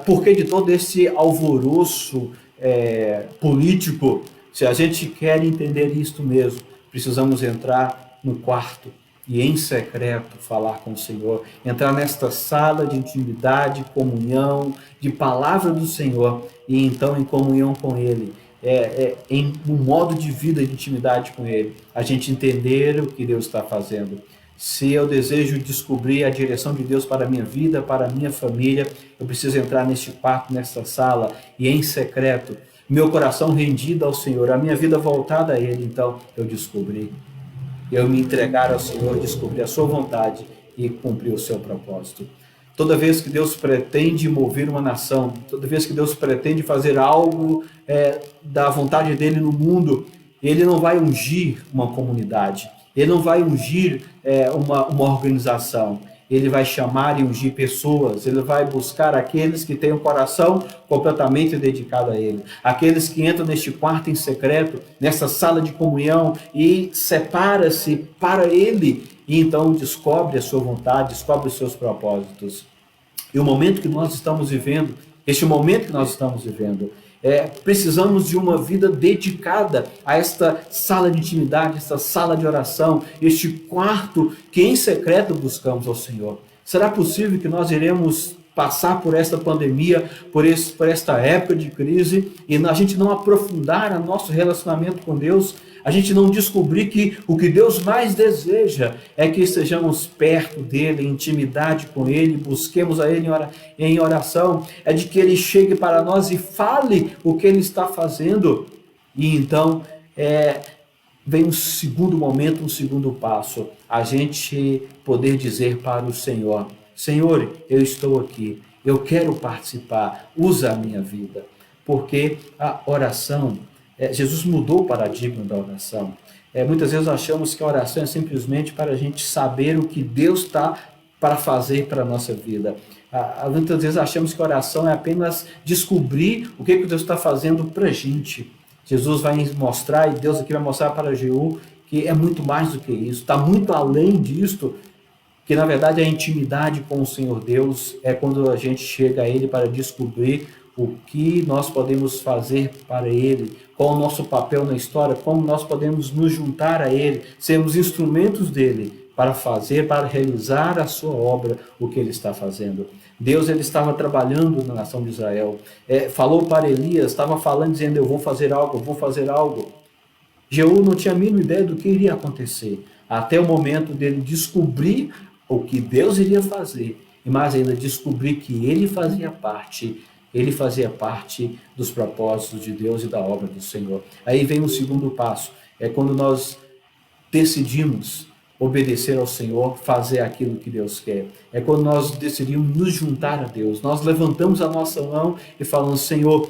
porquê de todo esse alvoroço político, se a gente quer entender isto mesmo, precisamos entrar no quarto e em secreto falar com o Senhor, entrar nesta sala de intimidade, comunhão, de palavra do Senhor, e então em comunhão com Ele, em um modo de vida de intimidade com Ele, a gente entender o que Deus está fazendo. Se eu desejo descobrir a direção de Deus para a minha vida, para a minha família, eu preciso entrar neste quarto, nesta sala, e em secreto, meu coração rendido ao Senhor, a minha vida voltada a Ele, então eu descobri. Eu me entregar ao Senhor, descobrir a sua vontade e cumprir o seu propósito. Toda vez que Deus pretende mover uma nação, toda vez que Deus pretende fazer algo da vontade dele no mundo, Ele não vai ungir uma comunidade, Ele não vai ungir uma organização, Ele vai chamar e ungir pessoas, Ele vai buscar aqueles que têm o coração completamente dedicado a Ele, aqueles que entram neste quarto em secreto, nessa sala de comunhão e separa-se para Ele, e então descobre a sua vontade, descobre os seus propósitos. E o momento que nós estamos vivendo, este momento que nós estamos vivendo, precisamos de uma vida dedicada a esta sala de intimidade, esta sala de oração, este quarto que em secreto buscamos ao Senhor. Será possível que nós iremos passar por esta pandemia, por esta época de crise, e a gente não aprofundar o nosso relacionamento com Deus, a gente não descobrir que o que Deus mais deseja é que estejamos perto dEle, em intimidade com Ele, busquemos a Ele em oração, é de que Ele chegue para nós e fale o que Ele está fazendo, e então vem um segundo momento, um segundo passo, a gente poder dizer para o Senhor: Senhor, eu estou aqui, eu quero participar, usa a minha vida, porque a oração, Jesus mudou o paradigma da oração. Muitas vezes achamos que a oração é simplesmente para a gente saber o que Deus está para fazer para a nossa vida. Muitas vezes achamos que a oração é apenas descobrir o que Deus está fazendo para a gente. Jesus vai mostrar, e Deus aqui vai mostrar para Jeú, que é muito mais do que isso, está muito além disto, que na verdade a intimidade com o Senhor Deus é quando a gente chega a Ele para descobrir o que nós podemos fazer para Ele, qual o nosso papel na história, como nós podemos nos juntar a Ele, sermos instrumentos dEle para fazer, para realizar a sua obra, o que Ele está fazendo. Deus, Ele estava trabalhando na nação de Israel, falou para Elias, estava falando, dizendo: eu vou fazer algo, eu vou fazer algo. Jeú não tinha a mínima ideia do que iria acontecer, até o momento dele descobrir o que Deus iria fazer, e mais ainda descobrir que ele fazia parte dos propósitos de Deus e da obra do Senhor. Aí vem o segundo passo, é quando nós decidimos obedecer ao Senhor, fazer aquilo que Deus quer. É quando nós decidimos nos juntar a Deus, nós levantamos a nossa mão e falamos: Senhor,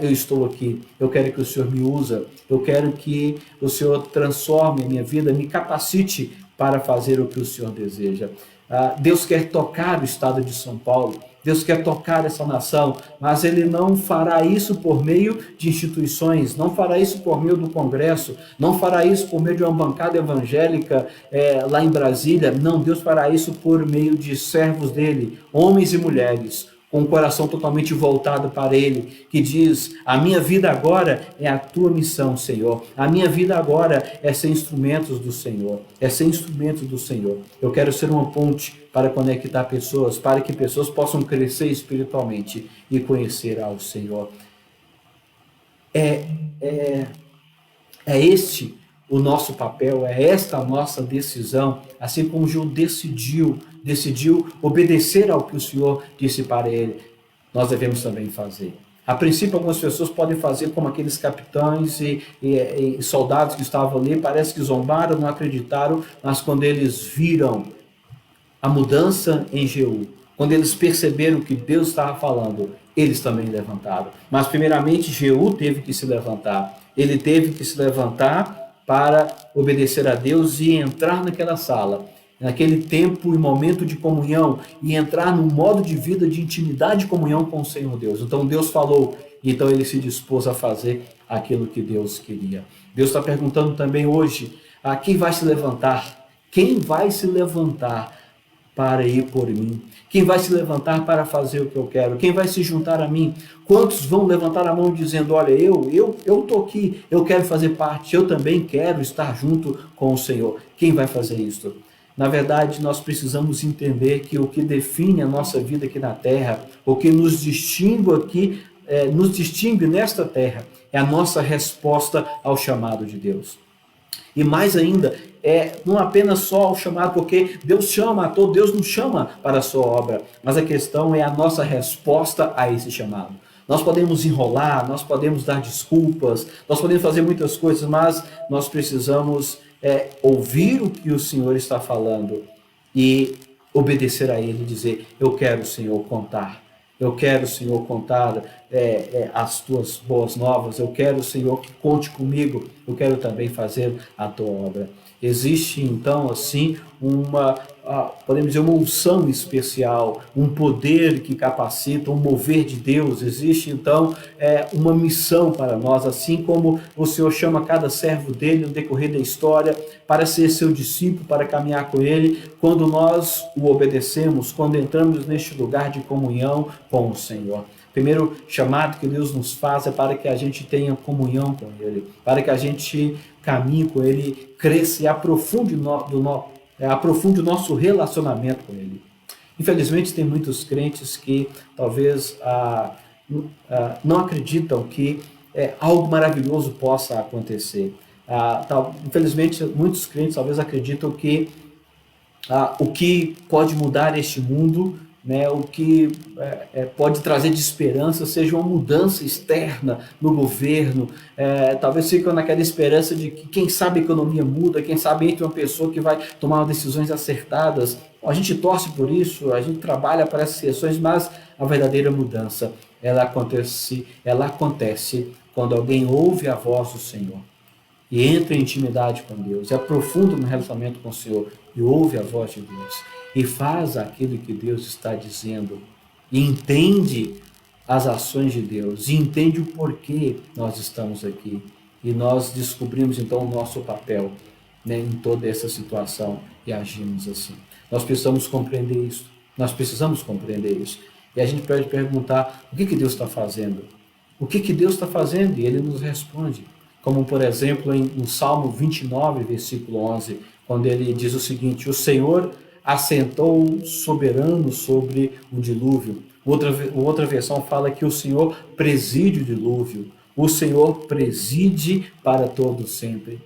eu estou aqui, eu quero que o Senhor me use, eu quero que o Senhor transforme a minha vida, me capacite para fazer o que o Senhor deseja. Deus quer tocar o estado de São Paulo, Deus quer tocar essa nação, mas Ele não fará isso por meio de instituições, não fará isso por meio do Congresso, não fará isso por meio de uma bancada evangélica lá em Brasília. Não, Deus fará isso por meio de servos dEle, homens e mulheres com o coração totalmente voltado para Ele, que diz: a minha vida agora é a tua missão, Senhor. A minha vida agora é ser instrumentos do Senhor. É ser instrumento do Senhor. Eu quero ser uma ponte para conectar pessoas, para que pessoas possam crescer espiritualmente e conhecer ao Senhor. É este o nosso papel, é esta a nossa decisão, assim como João decidiu obedecer ao que o Senhor disse para ele, nós devemos também fazer. A princípio, algumas pessoas podem fazer como aqueles capitães e soldados que estavam ali, parece que zombaram, não acreditaram, mas quando eles viram a mudança em Jeú, quando eles perceberam que Deus estava falando, eles também levantaram. Mas primeiramente Jeú teve que se levantar. Ele teve que se levantar para obedecer a Deus e entrar naquela sala, naquele tempo e momento de comunhão, e entrar num modo de vida de intimidade e comunhão com o Senhor Deus. Então Deus falou, então ele se dispôs a fazer aquilo que Deus queria. Deus está perguntando também hoje, quem vai se levantar? Quem vai se levantar para ir por mim? Quem vai se levantar para fazer o que eu quero? Quem vai se juntar a mim? Quantos vão levantar a mão dizendo, olha, eu estou aqui, eu quero fazer parte, eu também quero estar junto com o Senhor. Quem vai fazer isso? Na verdade, nós precisamos entender que o que define a nossa vida aqui na Terra, o que nos distingue aqui, nos distingue nesta terra, é a nossa resposta ao chamado de Deus. E mais ainda, não apenas só o chamado, porque Deus chama a todos, Deus nos chama para a sua obra, mas a questão é a nossa resposta a esse chamado. Nós podemos enrolar, nós podemos dar desculpas, nós podemos fazer muitas coisas, mas nós precisamos ouvir o que o Senhor está falando e obedecer a Ele e dizer, eu quero, Senhor, contar. Eu quero, Senhor, contar as tuas boas novas. Eu quero, Senhor, que conte comigo. Eu quero também fazer a tua obra. Existe, então, assim, podemos dizer, uma unção especial, um poder que capacita, um mover de Deus. Existe, então, uma missão para nós, assim como o Senhor chama cada servo dele no decorrer da história para ser seu discípulo, para caminhar com ele, quando nós o obedecemos, quando entramos neste lugar de comunhão com o Senhor. O primeiro chamado que Deus nos faz é para que a gente tenha comunhão com Ele, para que a gente caminhe com Ele, cresça e aprofunde o nosso relacionamento com Ele. Infelizmente, tem muitos crentes que talvez não acreditam que algo maravilhoso possa acontecer. Infelizmente, muitos crentes talvez acreditam que o que pode mudar este mundo, o que pode trazer de esperança seja uma mudança externa no governo, talvez ficam naquela esperança de que quem sabe a economia muda, quem sabe entre uma pessoa que vai tomar decisões acertadas. A gente torce por isso, a gente trabalha para essas questões, mas a verdadeira mudança ela acontece quando alguém ouve a voz do Senhor e entra em intimidade com Deus, e aprofunda no relacionamento com o Senhor e ouve a voz de Deus e faz aquilo que Deus está dizendo e entende as ações de Deus e entende o porquê nós estamos aqui, e nós descobrimos então o nosso papel em toda essa situação e agimos assim. Nós precisamos compreender isso, e a gente pode perguntar, o que Deus está fazendo? O que Deus está fazendo? E Ele nos responde, como por exemplo no Salmo 29, versículo 11, quando ele diz o seguinte, o Senhor assentou soberano sobre o dilúvio. Outra versão fala que o Senhor preside o dilúvio. O Senhor preside para todo sempre.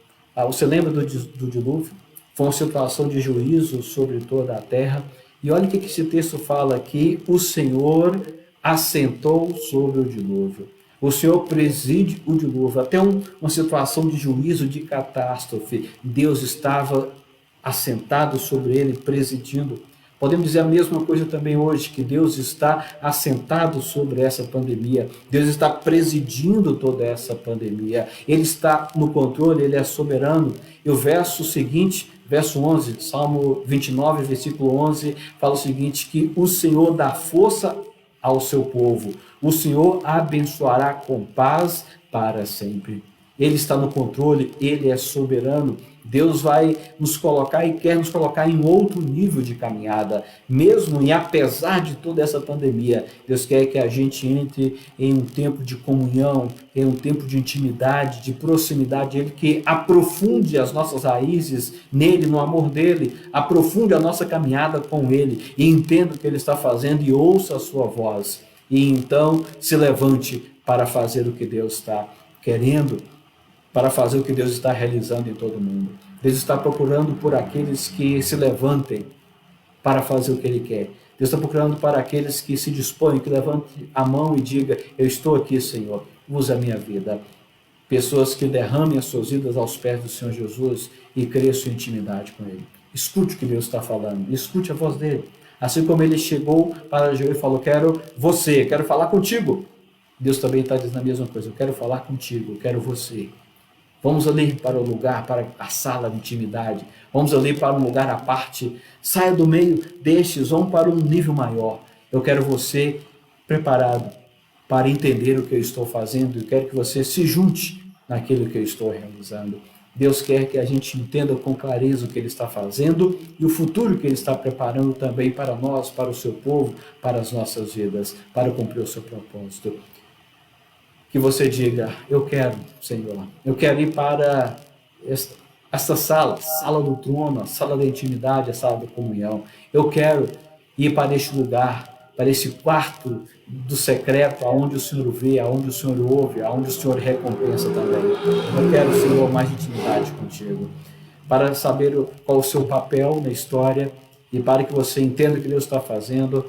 Você lembra do dilúvio? Foi uma situação de juízo sobre toda a terra. E olha o que esse texto fala aqui. O Senhor assentou sobre o dilúvio. O Senhor preside o dilúvio. Até uma situação de juízo, de catástrofe. Deus estava assentado sobre ele, presidindo. Podemos dizer a mesma coisa também hoje, que Deus está assentado sobre essa pandemia. Deus está presidindo toda essa pandemia. Ele está no controle, Ele é soberano. E o verso seguinte, verso 11, Salmo 29, versículo 11, fala o seguinte, que o Senhor dá força ao seu povo. O Senhor abençoará com paz para sempre. Ele está no controle, Ele é soberano. Deus vai nos colocar e quer nos colocar em outro nível de caminhada, mesmo e apesar de toda essa pandemia. Deus quer que a gente entre em um tempo de comunhão, em um tempo de intimidade, de proximidade, Ele que aprofunde as nossas raízes nele, no amor dele, aprofunde a nossa caminhada com Ele e entenda o que Ele está fazendo e ouça a sua voz. E então se levante para fazer o que Deus está querendo, para fazer o que Deus está realizando em todo mundo. Deus está procurando por aqueles que se levantem para fazer o que Ele quer. Deus está procurando para aqueles que se dispõem, que levantem a mão e diga: eu estou aqui, Senhor, usa a minha vida. Pessoas que derramem as suas vidas aos pés do Senhor Jesus e cresçam em intimidade com Ele. Escute o que Deus está falando, escute a voz dEle. Assim como Ele chegou para João e falou: quero você, quero falar contigo. Deus também está dizendo a mesma coisa: eu quero falar contigo, eu quero você. Vamos ali para o lugar, para a sala de intimidade. Vamos ali para um lugar à parte. Saia do meio destes, vamos para um nível maior. Eu quero você preparado para entender o que eu estou fazendo. Eu quero que você se junte naquilo que eu estou realizando. Deus quer que a gente entenda com clareza o que Ele está fazendo e o futuro que Ele está preparando também para nós, para o seu povo, para as nossas vidas, para cumprir o seu propósito. Que você diga: eu quero, Senhor, eu quero ir para esta sala, sala do trono, a sala da intimidade, a sala da comunhão. Eu quero ir para este lugar, para esse quarto do secreto, aonde o Senhor vê, aonde o Senhor ouve, aonde o Senhor recompensa também. Eu quero, Senhor, mais intimidade contigo, para saber qual o seu papel na história e para que você entenda o que Deus está fazendo.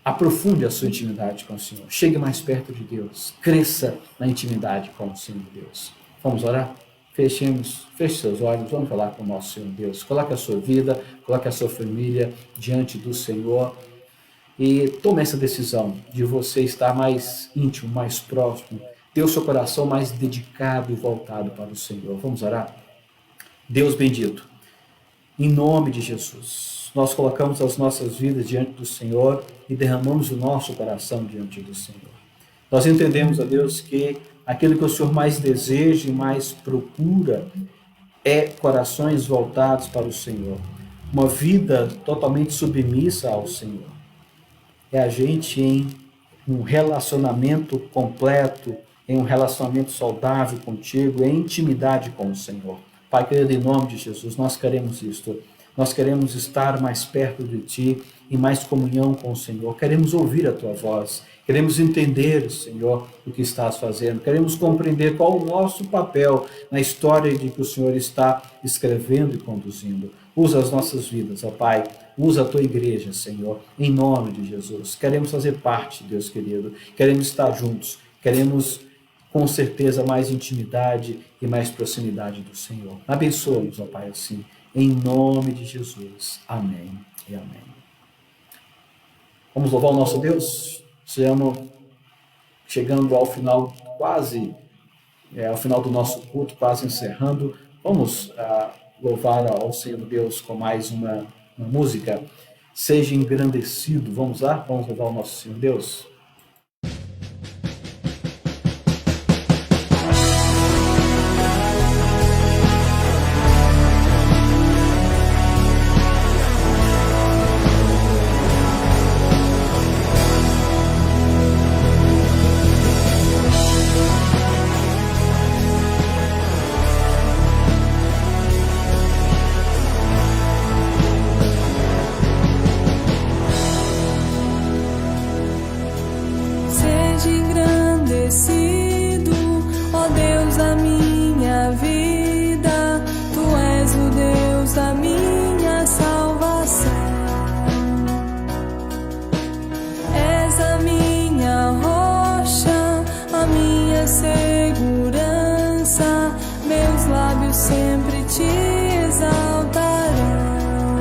Aprofunde a sua intimidade com o Senhor. Chegue mais perto de Deus. Cresça na intimidade com o Senhor Deus. Vamos orar? Feche seus olhos. Vamos falar com o nosso Senhor Deus. Coloque a sua vida, coloque a sua família diante do Senhor. E tome essa decisão de você estar mais íntimo, mais próximo. Ter o seu coração mais dedicado e voltado para o Senhor. Vamos orar? Deus bendito, em nome de Jesus, nós colocamos as nossas vidas diante do Senhor e derramamos o nosso coração diante do Senhor. Nós entendemos, ó Deus, que aquilo que o Senhor mais deseja e mais procura é corações voltados para o Senhor. Uma vida totalmente submissa ao Senhor. É a gente em um relacionamento completo, em um relacionamento saudável contigo, em intimidade com o Senhor. Pai querido, em nome de Jesus, nós queremos isto. Nós queremos estar mais perto de Ti, em mais comunhão com o Senhor. Queremos ouvir a Tua voz. Queremos entender, Senhor, o que estás fazendo. Queremos compreender qual o nosso papel na história de que o Senhor está escrevendo e conduzindo. Usa as nossas vidas, ó Pai. Usa a Tua igreja, Senhor, em nome de Jesus. Queremos fazer parte, Deus querido. Queremos estar juntos. Queremos, com certeza, mais intimidade e mais proximidade do Senhor. Abençoa-nos, ó Pai, assim. Em nome de Jesus. Amém e amém. Vamos louvar o nosso Deus? Estamos chegando ao final, quase, ao final do nosso culto, quase encerrando. Vamos louvar ao Senhor Deus com mais uma música. Seja engrandecido. Vamos lá? Vamos louvar o nosso Senhor Deus? segurança, meus lábios sempre te exaltarão.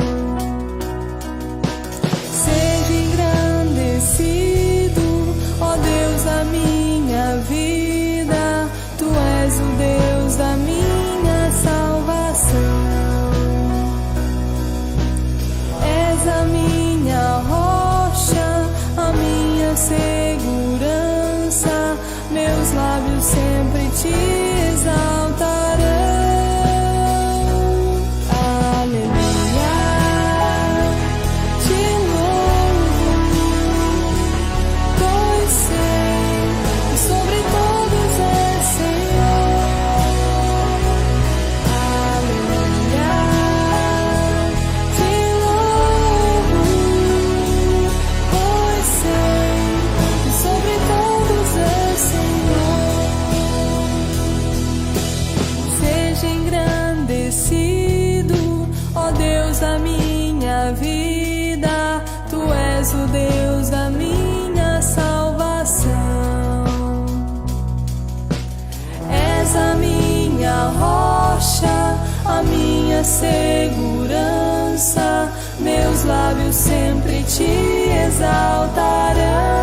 Seja engrandecido, ó Deus da minha vida, tu és o Deus da minha salvação. És a minha rocha, a minha segurança, meus lábios sempre te conhecido, ó Deus da minha vida, Tu és o Deus da minha salvação. És a minha rocha, a minha segurança, meus lábios sempre te exaltarão.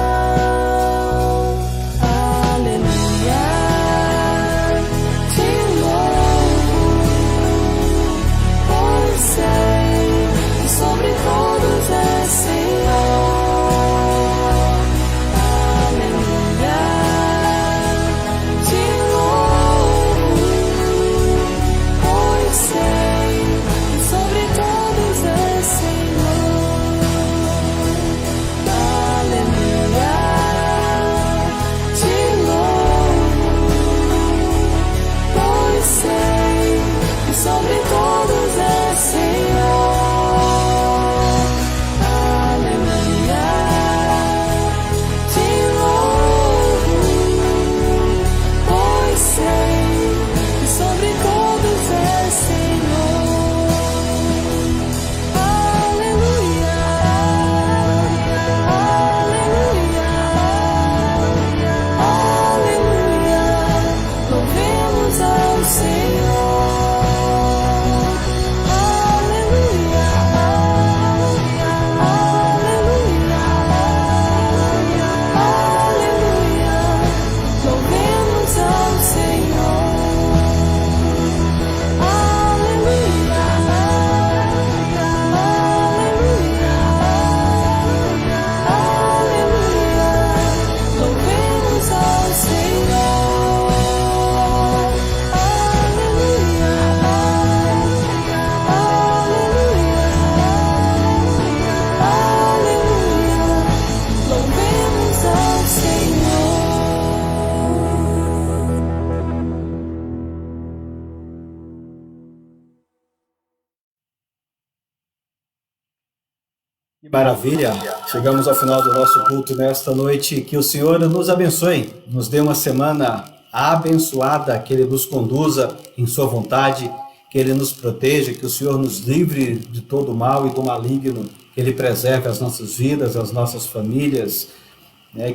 Que maravilha! Chegamos ao final do nosso culto nesta noite. Que o Senhor nos abençoe, nos dê uma semana abençoada, que Ele nos conduza em sua vontade, que Ele nos proteja, que o Senhor nos livre de todo o mal e do maligno, que Ele preserve as nossas vidas, as nossas famílias,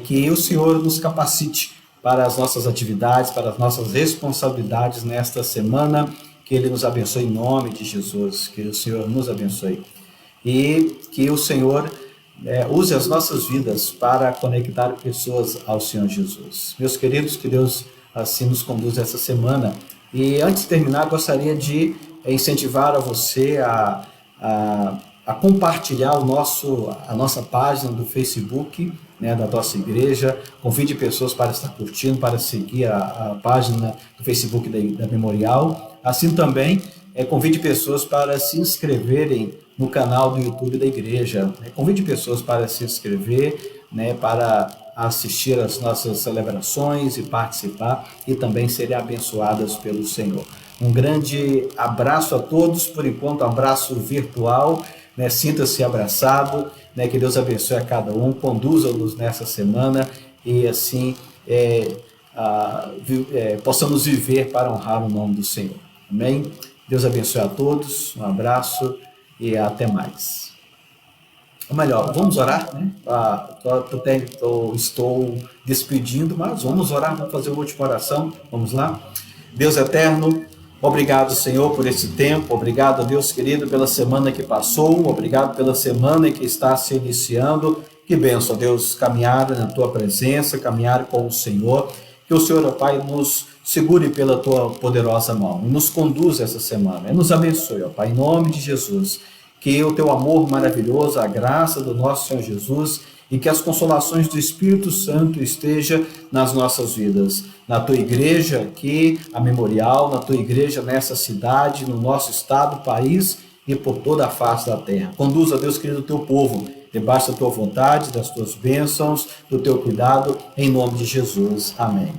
que o Senhor nos capacite para as nossas atividades, para as nossas responsabilidades nesta semana, que Ele nos abençoe em nome de Jesus, que o Senhor nos abençoe. E que o Senhor use as nossas vidas para conectar pessoas ao Senhor Jesus. Meus queridos, que Deus assim nos conduza essa semana. E antes de terminar, gostaria de incentivar a você a compartilhar a nossa página do Facebook, da nossa igreja. Convide pessoas para estar curtindo, para seguir a página do Facebook da Memorial. Assim também, convide pessoas para se inscreverem no canal do YouTube da igreja. Convide pessoas para se inscrever, para assistir às nossas celebrações e participar e também serem abençoadas pelo Senhor. Um grande abraço a todos, por enquanto, um abraço virtual, sinta-se abraçado, que Deus abençoe a cada um, conduza-nos nessa semana e assim possamos viver para honrar o nome do Senhor. Amém? Deus abençoe a todos, um abraço e até mais. Ou melhor, vamos orar, Estou despedindo, mas vamos orar, vamos fazer uma última oração, vamos lá? Deus eterno, obrigado, Senhor, por esse tempo, obrigado, Deus querido, pela semana que passou, obrigado pela semana que está se iniciando, que bênção, Deus, caminhar na Tua presença, caminhar com o Senhor, que o Senhor, ó Pai, nos segure pela Tua poderosa mão e nos conduza essa semana, e nos abençoe, ó Pai, em nome de Jesus, que o Teu amor maravilhoso, a graça do nosso Senhor Jesus e que as consolações do Espírito Santo estejam nas nossas vidas, na Tua igreja aqui, a Memorial, na Tua igreja nessa cidade, no nosso estado, país e por toda a face da terra. Conduza, Deus querido, o Teu povo, debaixo da Tua vontade, das Tuas bênçãos, do Teu cuidado, em nome de Jesus. Amém.